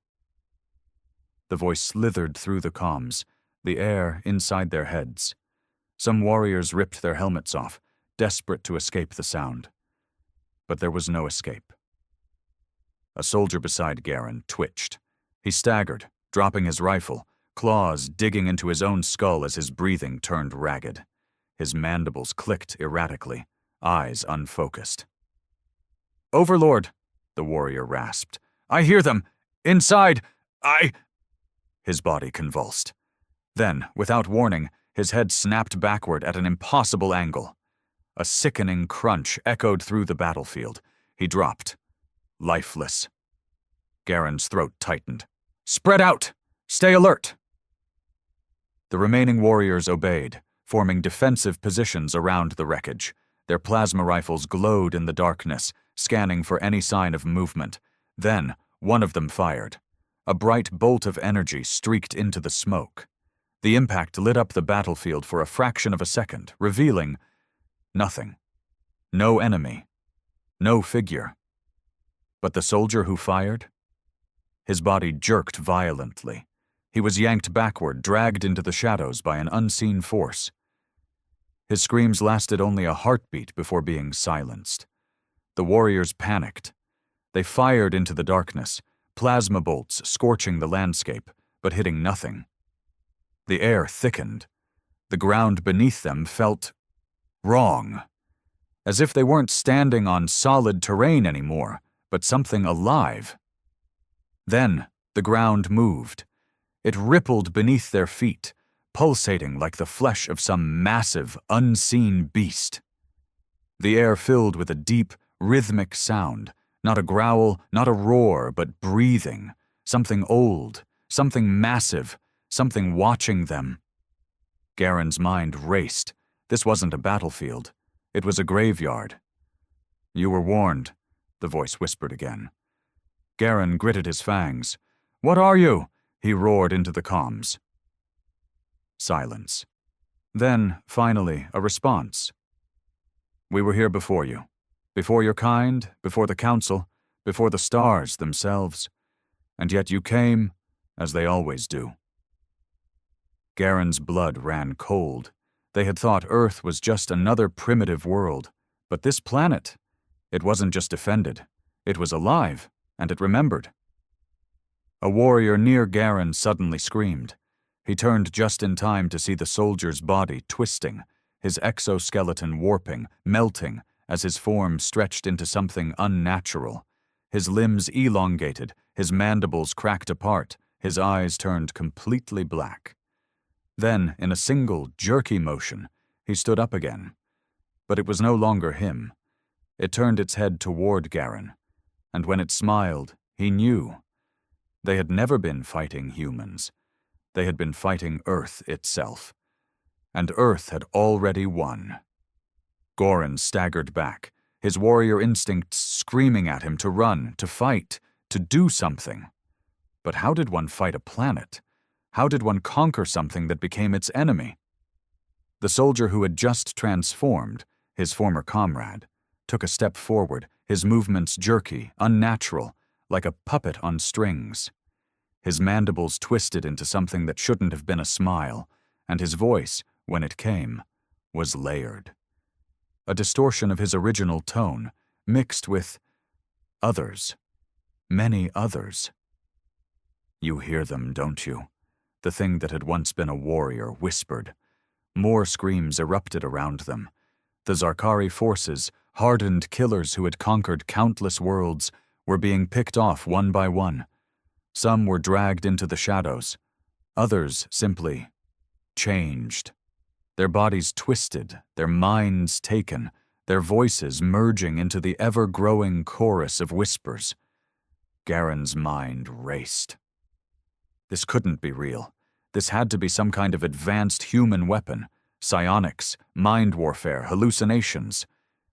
The voice slithered through the comms, the air inside their heads. Some warriors ripped their helmets off, desperate to escape the sound. But there was no escape. A soldier beside Garen twitched. He staggered, dropping his rifle, claws digging into his own skull as his breathing turned ragged. His mandibles clicked erratically, eyes unfocused. "Overlord," the warrior rasped. "I hear them! Inside! His body convulsed. Then, without warning, his head snapped backward at an impossible angle. A sickening crunch echoed through the battlefield. He dropped, lifeless. Garen's throat tightened. "Spread out! Stay alert!" The remaining warriors obeyed, forming defensive positions around the wreckage. Their plasma rifles glowed in the darkness, scanning for any sign of movement. Then, one of them fired. A bright bolt of energy streaked into the smoke. The impact lit up the battlefield for a fraction of a second, revealing nothing. No enemy. No figure. But the soldier who fired? His body jerked violently. He was yanked backward, dragged into the shadows by an unseen force. His screams lasted only a heartbeat before being silenced. The warriors panicked. They fired into the darkness, plasma bolts scorching the landscape, but hitting nothing. The air thickened. The ground beneath them felt wrong, as if they weren't standing on solid terrain anymore, but something alive. Then the ground moved. It rippled beneath their feet, pulsating like the flesh of some massive, unseen beast. The air filled with a deep, rhythmic sound, not a growl, not a roar, but breathing, something old, something massive, something watching them. Garen's mind raced. This wasn't a battlefield. It was a graveyard. "You were warned," the voice whispered again. Garen gritted his fangs. "What are you?" he roared into the comms. Silence. Then, finally, a response. "We were here before you. Before your kind, before the council, before the stars themselves. And yet you came, as they always do." Garen's blood ran cold. They had thought Earth was just another primitive world. But this planet, it wasn't just defended. It was alive, and it remembered. A warrior near Garen suddenly screamed. He turned just in time to see the soldier's body twisting, his exoskeleton warping, melting, as his form stretched into something unnatural. His limbs elongated, his mandibles cracked apart, his eyes turned completely black. Then, in a single, jerky motion, he stood up again. But it was no longer him. It turned its head toward Garen, and when it smiled, he knew. They had never been fighting humans. They had been fighting Earth itself. And Earth had already won. Goran staggered back, his warrior instincts screaming at him to run, to fight, to do something. But how did one fight a planet? How did one conquer something that became its enemy? The soldier who had just transformed, his former comrade, took a step forward, his movements jerky, unnatural, like a puppet on strings. His mandibles twisted into something that shouldn't have been a smile, and his voice, when it came, was layered. A distortion of his original tone, mixed with others, many others. "You hear them, don't you?" The thing that had once been a warrior whispered. More screams erupted around them. The Zarkari forces, hardened killers who had conquered countless worlds, were being picked off one by one. Some were dragged into the shadows. Others simply changed. Their bodies twisted, their minds taken, their voices merging into the ever-growing chorus of whispers. Garen's mind raced. This couldn't be real. This had to be some kind of advanced human weapon. Psionics, mind warfare, hallucinations.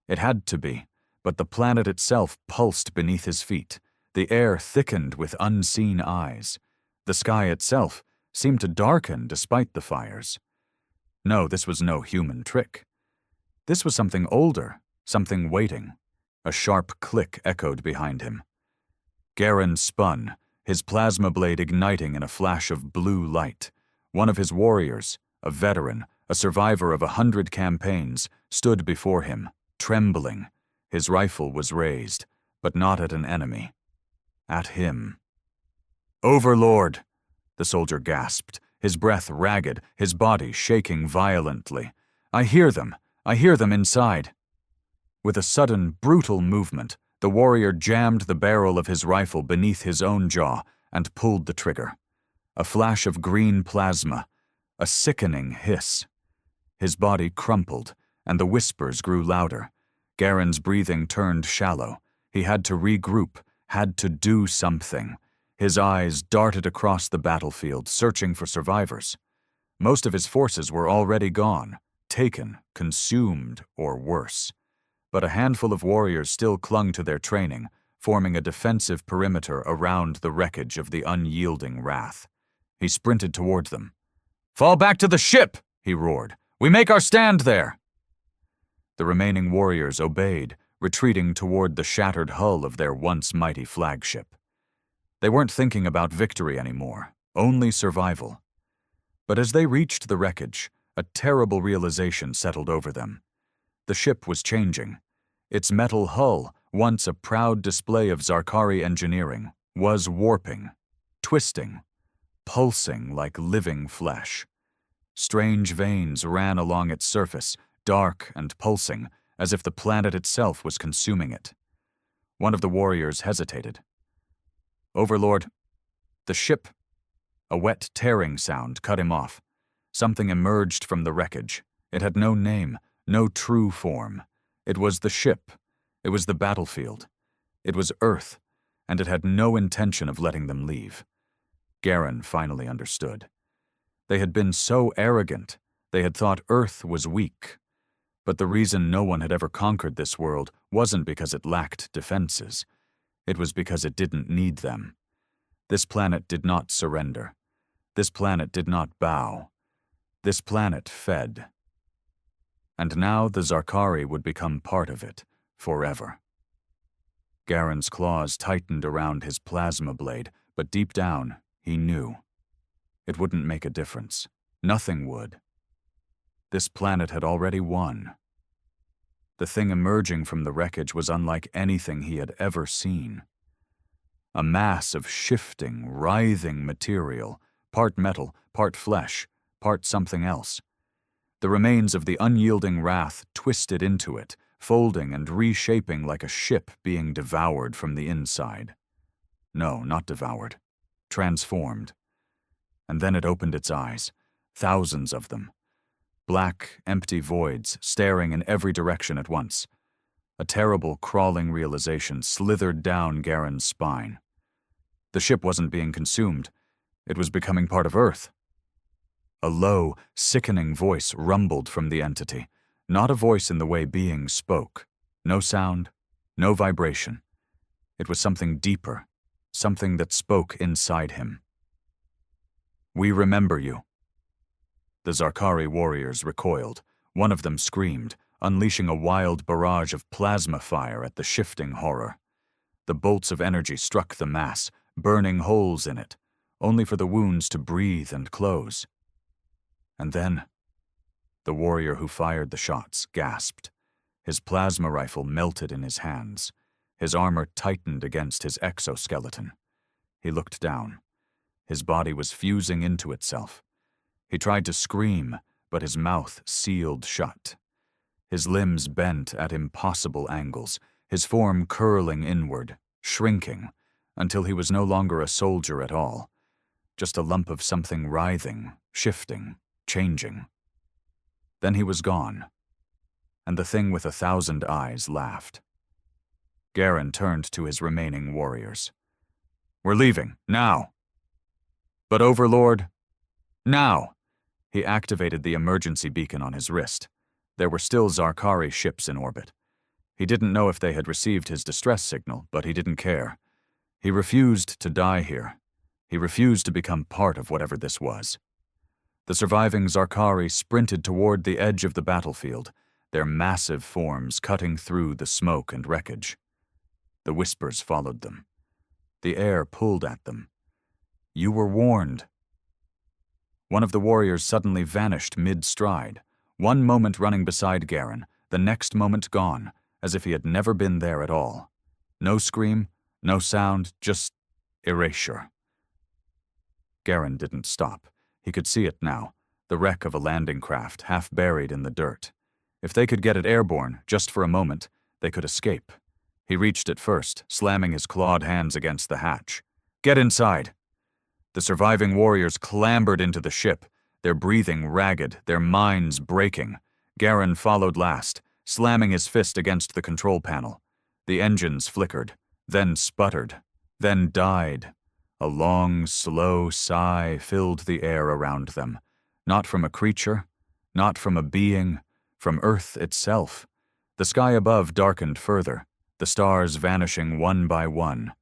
It had to be, but the planet itself pulsed beneath his feet. The air thickened with unseen eyes. The sky itself seemed to darken despite the fires. No, this was no human trick. This was something older, something waiting. A sharp click echoed behind him. Garen spun, his plasma blade igniting in a flash of blue light. One of his warriors, a veteran, a survivor of 100 campaigns, stood before him, trembling. His rifle was raised, but not at an enemy. At him. "Overlord!" the soldier gasped, his breath ragged, his body shaking violently. I hear them inside." With a sudden, brutal movement, the warrior jammed the barrel of his rifle beneath his own jaw and pulled the trigger. A flash of green plasma, a sickening hiss. His body crumpled, and the whispers grew louder. Garen's breathing turned shallow. He had to regroup, had to do something. His eyes darted across the battlefield, searching for survivors. Most of his forces were already gone, taken, consumed, or worse. But a handful of warriors still clung to their training, forming a defensive perimeter around the wreckage of the unyielding Wrath. He sprinted toward them. "Fall back to the ship!" he roared. "We make our stand there!" The remaining warriors obeyed, retreating toward the shattered hull of their once mighty flagship. They weren't thinking about victory anymore, only survival. But as they reached the wreckage, a terrible realization settled over them. The ship was changing. Its metal hull, once a proud display of Zarkari engineering, was warping, twisting, pulsing like living flesh. Strange veins ran along its surface, dark and pulsing, as if the planet itself was consuming it. One of the warriors hesitated. "Overlord, the ship..." A wet tearing sound cut him off. Something emerged from the wreckage. It had no name, no true form. It was the ship. It was the battlefield. It was Earth, and it had no intention of letting them leave. Garen finally understood. They had been so arrogant. They had thought Earth was weak. But the reason no one had ever conquered this world wasn't because it lacked defenses. It was because it didn't need them. This planet did not surrender. This planet did not bow. This planet fed. And now the Zarkari would become part of it, forever. Garen's claws tightened around his plasma blade, but deep down, he knew. It wouldn't make a difference. Nothing would. This planet had already won. The thing emerging from the wreckage was unlike anything he had ever seen. A mass of shifting, writhing material, part metal, part flesh, part something else. The remains of the unyielding Wrath twisted into it, folding and reshaping like a ship being devoured from the inside. No, not devoured. Transformed. And then it opened its eyes, thousands of them. Black, empty voids staring in every direction at once. A terrible, crawling realization slithered down Garen's spine. The ship wasn't being consumed. It was becoming part of Earth. A low, sickening voice rumbled from the entity, not a voice in the way beings spoke. No sound, no vibration. It was something deeper, something that spoke inside him. "We remember you." The Zarkari warriors recoiled. One of them screamed, unleashing a wild barrage of plasma fire at the shifting horror. The bolts of energy struck the mass, burning holes in it, only for the wounds to breathe and close. And then, the warrior who fired the shots gasped. His plasma rifle melted in his hands. His armor tightened against his exoskeleton. He looked down. His body was fusing into itself. He tried to scream, but his mouth sealed shut. His limbs bent at impossible angles, his form curling inward, shrinking, until he was no longer a soldier at all, just a lump of something writhing, shifting, changing. Then he was gone. and the thing with 1,000 eyes laughed. Garen turned to his remaining warriors. "We're leaving, now." "But Overlord?" "Now!" He activated the emergency beacon on his wrist. There were still Zarkari ships in orbit. He didn't know if they had received his distress signal, but he didn't care. He refused to die here. He refused to become part of whatever this was. The surviving Zarkari sprinted toward the edge of the battlefield, their massive forms cutting through the smoke and wreckage. The whispers followed them. The air pulled at them. "You were warned." One of the warriors suddenly vanished mid-stride, one moment running beside Garen, the next moment gone, as if he had never been there at all. No scream, no sound, just erasure. Garen didn't stop. He could see it now, the wreck of a landing craft half buried in the dirt. If they could get it airborne, just for a moment, they could escape. He reached it first, slamming his clawed hands against the hatch. "Get inside!" The surviving warriors clambered into the ship, their breathing ragged, their minds breaking. Garen followed last, slamming his fist against the control panel. The engines flickered, then sputtered, then died. A long, slow sigh filled the air around them, not from a creature, not from a being, from Earth itself. The sky above darkened further, the stars vanishing one by one.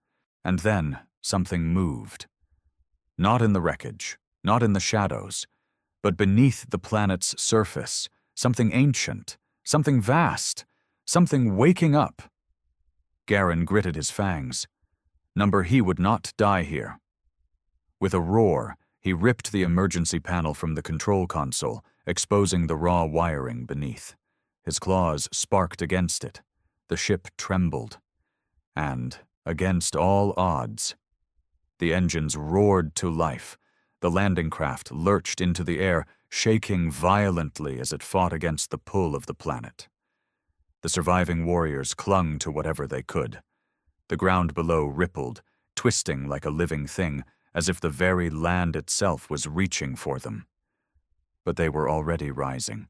And then something moved. Not in the wreckage, not in the shadows, but beneath the planet's surface, something ancient, something vast, something waking up. Garen gritted his fangs. He would not die here. With a roar, he ripped the emergency panel from the control console, exposing the raw wiring beneath. His claws sparked against it. The ship trembled. And, against all odds, the engines roared to life. The landing craft lurched into the air, shaking violently as it fought against the pull of the planet. The surviving warriors clung to whatever they could. The ground below rippled, twisting like a living thing, as if the very land itself was reaching for them. But they were already rising.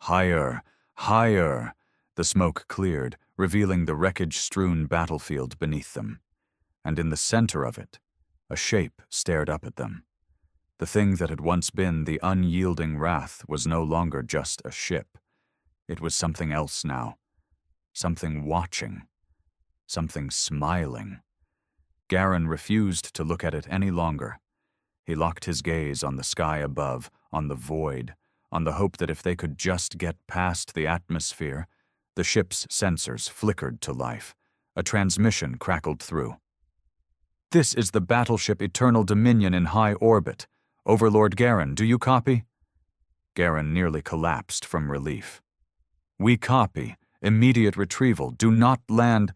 Higher, higher! The smoke cleared, revealing the wreckage-strewn battlefield beneath them. And in the center of it, a shape stared up at them. The thing that had once been the unyielding wrath was no longer just a ship. It was something else now. Something watching. Something smiling. Garen refused to look at it any longer. He locked his gaze on the sky above, on the void, on the hope that if they could just get past the atmosphere. The ship's sensors flickered to life. A transmission crackled through. "This is the battleship Eternal Dominion in high orbit. Overlord Garen, do you copy?" Garen nearly collapsed from relief. "We copy. Immediate retrieval. Do not land."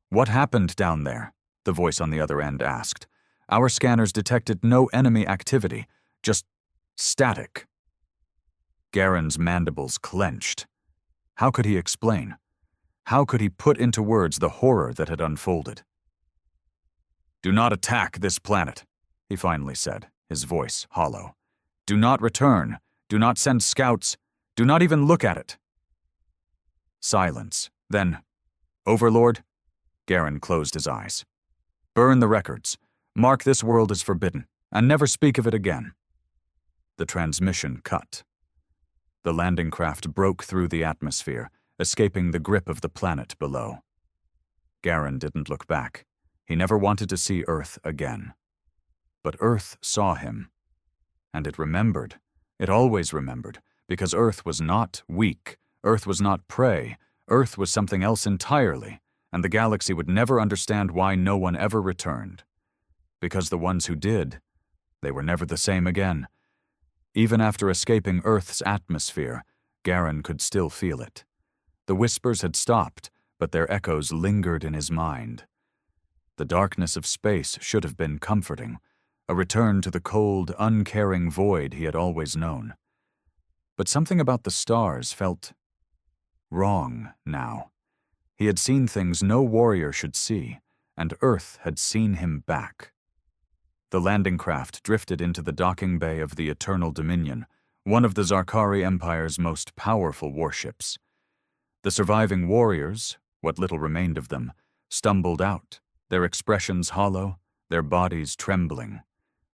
"What happened down there?" the voice on the other end asked. "Our scanners detected no enemy activity, just static." Garen's mandibles clenched. How could he explain? How could he put into words the horror that had unfolded? "Do not attack this planet," he finally said, his voice hollow. "Do not return. Do not send scouts. Do not even look at it." Silence. Then, "Overlord?" Garen closed his eyes. "Burn the records. Mark this world as forbidden, and never speak of it again." The transmission cut. The landing craft broke through the atmosphere, escaping the grip of the planet below. Garen didn't look back. He never wanted to see Earth again. But Earth saw him. And it remembered. It always remembered, because Earth was not weak. Earth was not prey. Earth was something else entirely, and the galaxy would never understand why no one ever returned. Because the ones who did, they were never the same again. Even after escaping Earth's atmosphere, Garen could still feel it. The whispers had stopped, but their echoes lingered in his mind. The darkness of space should have been comforting, a return to the cold, uncaring void he had always known. But something about the stars felt wrong now. He had seen things no warrior should see, and Earth had seen him back. The landing craft drifted into the docking bay of the Eternal Dominion, one of the Zarkari Empire's most powerful warships. The surviving warriors, what little remained of them, stumbled out, their expressions hollow, their bodies trembling.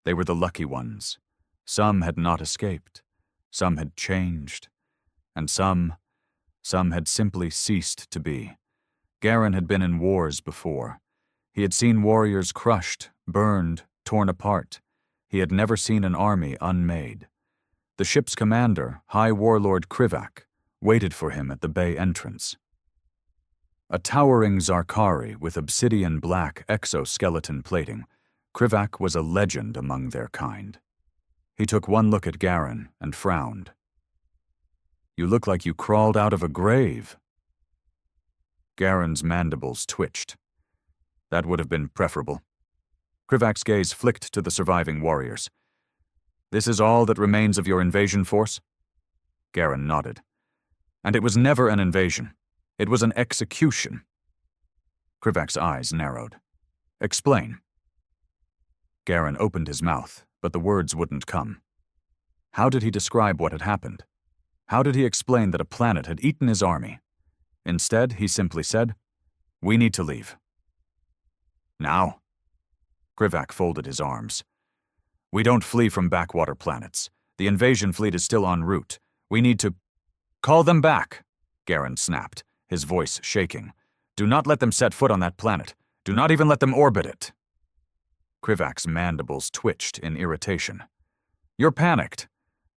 They were the lucky ones. Some had not escaped. Some had changed. And some had simply ceased to be. Garen had been in wars before. He had seen warriors crushed, burned, torn apart. He had never seen an army unmade. The ship's commander, High Warlord Krivak, waited for him at the bay entrance. A towering Zarkari with obsidian-black exoskeleton plating, Krivak was a legend among their kind. He took one look at Garen and frowned. "You look like you crawled out of a grave." Garen's mandibles twitched. "That would have been preferable." Krivak's gaze flicked to the surviving warriors. "This is all that remains of your invasion force?" Garen nodded. "And it was never an invasion. It was an execution." Krivak's eyes narrowed. "Explain." Garen opened his mouth, but the words wouldn't come. How did he describe what had happened? How did he explain that a planet had eaten his army? Instead, he simply said, "We need to leave." "Now?" Krivak folded his arms. "We don't flee from backwater planets. The invasion fleet is still en route. We need to—" "Call them back," Garen snapped, his voice shaking. "Do not let them set foot on that planet. Do not even let them orbit it." Krivak's mandibles twitched in irritation. "You're panicked.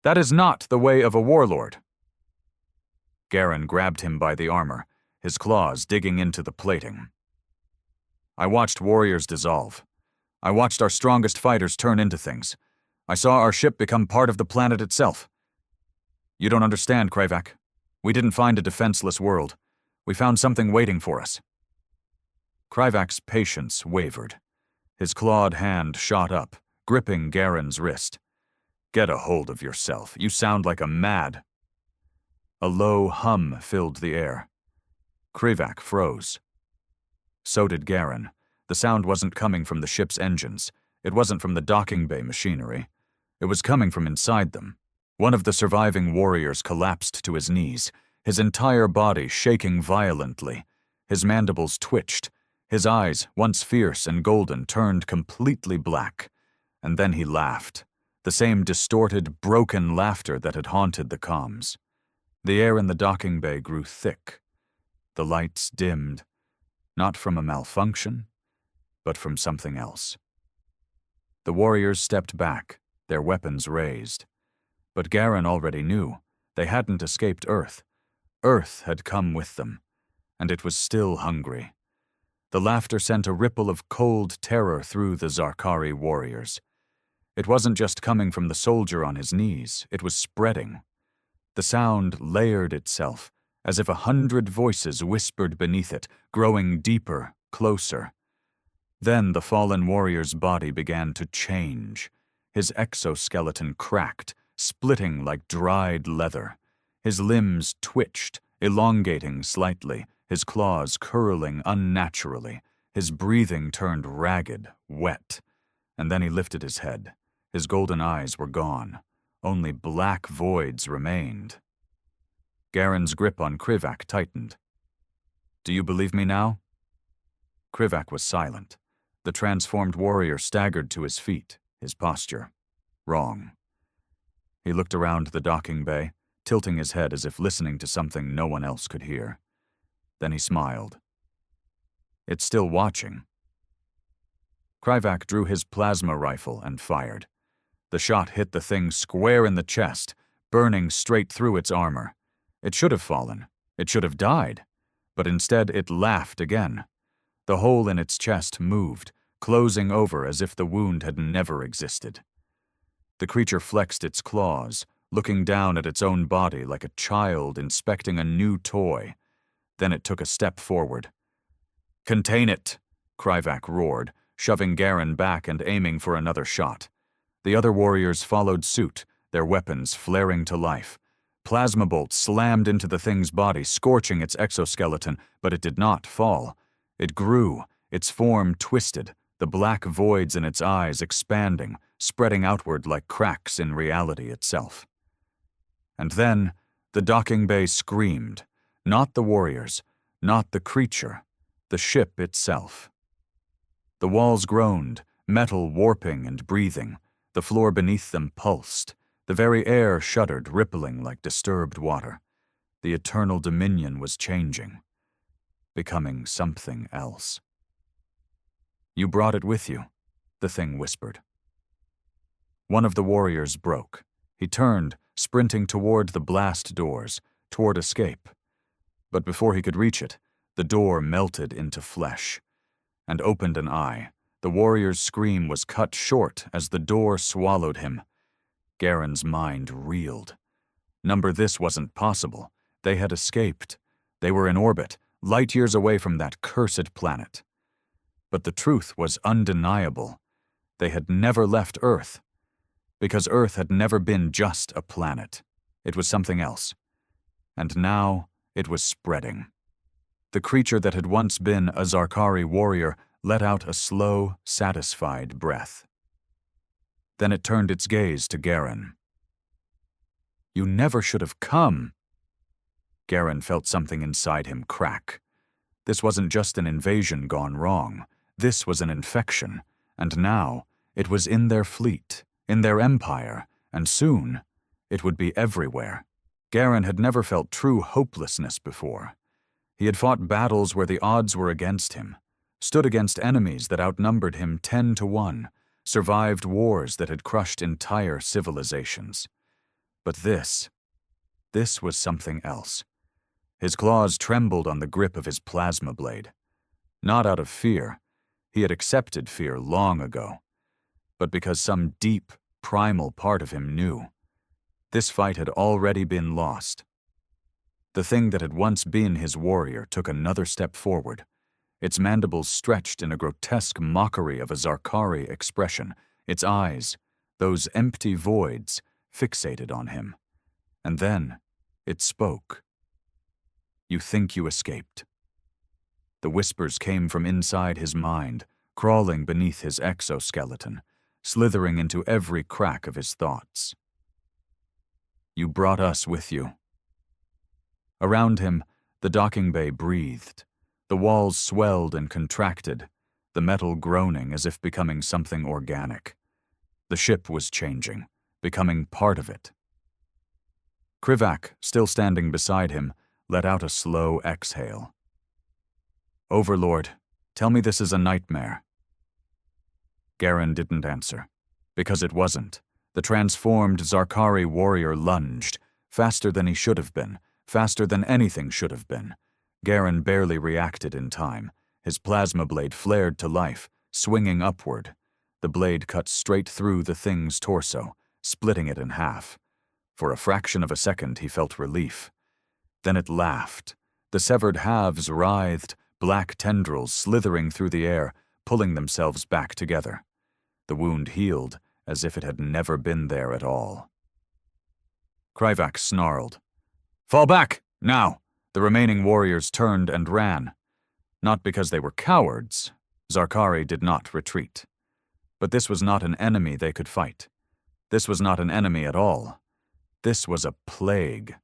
That is not the way of a warlord." Garen grabbed him by the armor, his claws digging into the plating. "I watched warriors dissolve. I watched our strongest fighters turn into things. I saw our ship become part of the planet itself. You don't understand, Krivak. We didn't find a defenseless world. We found something waiting for us." Krivak's patience wavered. His clawed hand shot up, gripping Garen's wrist. "Get a hold of yourself. You sound like a mad—" A low hum filled the air. Krivak froze. So did Garen. The sound wasn't coming from the ship's engines. It wasn't from the docking bay machinery. It was coming from inside them. One of the surviving warriors collapsed to his knees, his entire body shaking violently. His mandibles twitched. His eyes, once fierce and golden, turned completely black. And then he laughed, the same distorted, broken laughter that had haunted the comms. The air in the docking bay grew thick. The lights dimmed, not from a malfunction, but from something else. The warriors stepped back, their weapons raised. But Garen already knew they hadn't escaped Earth. Earth had come with them, and it was still hungry. The laughter sent a ripple of cold terror through the Zarkari warriors. It wasn't just coming from the soldier on his knees, it was spreading. The sound layered itself, as if 100 voices whispered beneath it, growing deeper, closer. Then the fallen warrior's body began to change. His exoskeleton cracked, splitting like dried leather. His limbs twitched, elongating slightly, his claws curling unnaturally. His breathing turned ragged, wet. And then he lifted his head. His golden eyes were gone. Only black voids remained. Garen's grip on Krivak tightened. "Do you believe me now?" Krivak was silent. The transformed warrior staggered to his feet, his posture wrong. He looked around the docking bay, tilting his head as if listening to something no one else could hear. Then he smiled. "It's still watching." Krivak drew his plasma rifle and fired. The shot hit the thing square in the chest, burning straight through its armor. It should have fallen. It should have died. But instead it laughed again. The hole in its chest moved, closing over as if the wound had never existed. The creature flexed its claws, looking down at its own body like a child inspecting a new toy. Then it took a step forward. "Contain it!" Krivak roared, shoving Garen back and aiming for another shot. The other warriors followed suit, their weapons flaring to life. Plasma bolts slammed into the thing's body, scorching its exoskeleton, but it did not fall. It grew, its form twisted, the black voids in its eyes expanding, spreading outward like cracks in reality itself. And then, the docking bay screamed. Not the warriors, not the creature, the ship itself. The walls groaned, metal warping and breathing. The floor beneath them pulsed. The very air shuddered, rippling like disturbed water. The eternal dominion was changing, becoming something else. "You brought it with you," the thing whispered. One of the warriors broke. He turned, sprinting toward the blast doors, toward escape. But before he could reach it, the door melted into flesh and opened an eye. The warrior's scream was cut short as the door swallowed him. Garen's mind reeled. This wasn't possible. They had escaped. They were in orbit, light years away from that cursed planet. But the truth was undeniable. They had never left Earth. Because Earth had never been just a planet. It was something else. And now it was spreading. The creature that had once been a Zarkari warrior let out a slow, satisfied breath. Then it turned its gaze to Garen. "You never should have come." Garen felt something inside him crack. This wasn't just an invasion gone wrong. This was an infection, and now it was in their fleet, in their empire, and soon it would be everywhere. Garen had never felt true hopelessness before. He had fought battles where the odds were against him, stood against enemies that outnumbered him 10 to 1, survived wars that had crushed entire civilizations. But this was something else. His claws trembled on the grip of his plasma blade. Not out of fear. He had accepted fear long ago. But because some deep, primal part of him knew. This fight had already been lost. The thing that had once been his warrior took another step forward. Its mandibles stretched in a grotesque mockery of a Zarkari expression. Its eyes, those empty voids, fixated on him. And then it spoke. "You think you escaped." The whispers came from inside his mind, crawling beneath his exoskeleton, slithering into every crack of his thoughts. "You brought us with you." Around him, the docking bay breathed. The walls swelled and contracted, the metal groaning as if becoming something organic. The ship was changing, becoming part of it. Krivak, still standing beside him, let out a slow exhale. "Overlord, tell me this is a nightmare." Garen didn't answer, because it wasn't. The transformed Zarkari warrior lunged, faster than he should have been, faster than anything should have been. Garen barely reacted in time. His plasma blade flared to life, swinging upward. The blade cut straight through the thing's torso, splitting it in half. For a fraction of a second, he felt relief. Then it laughed. The severed halves writhed, black tendrils slithering through the air, pulling themselves back together. The wound healed as if it had never been there at all. Krivak snarled. "Fall back, now!" The remaining warriors turned and ran. Not because they were cowards. Zarkari did not retreat. But this was not an enemy they could fight. This was not an enemy at all. This was a plague.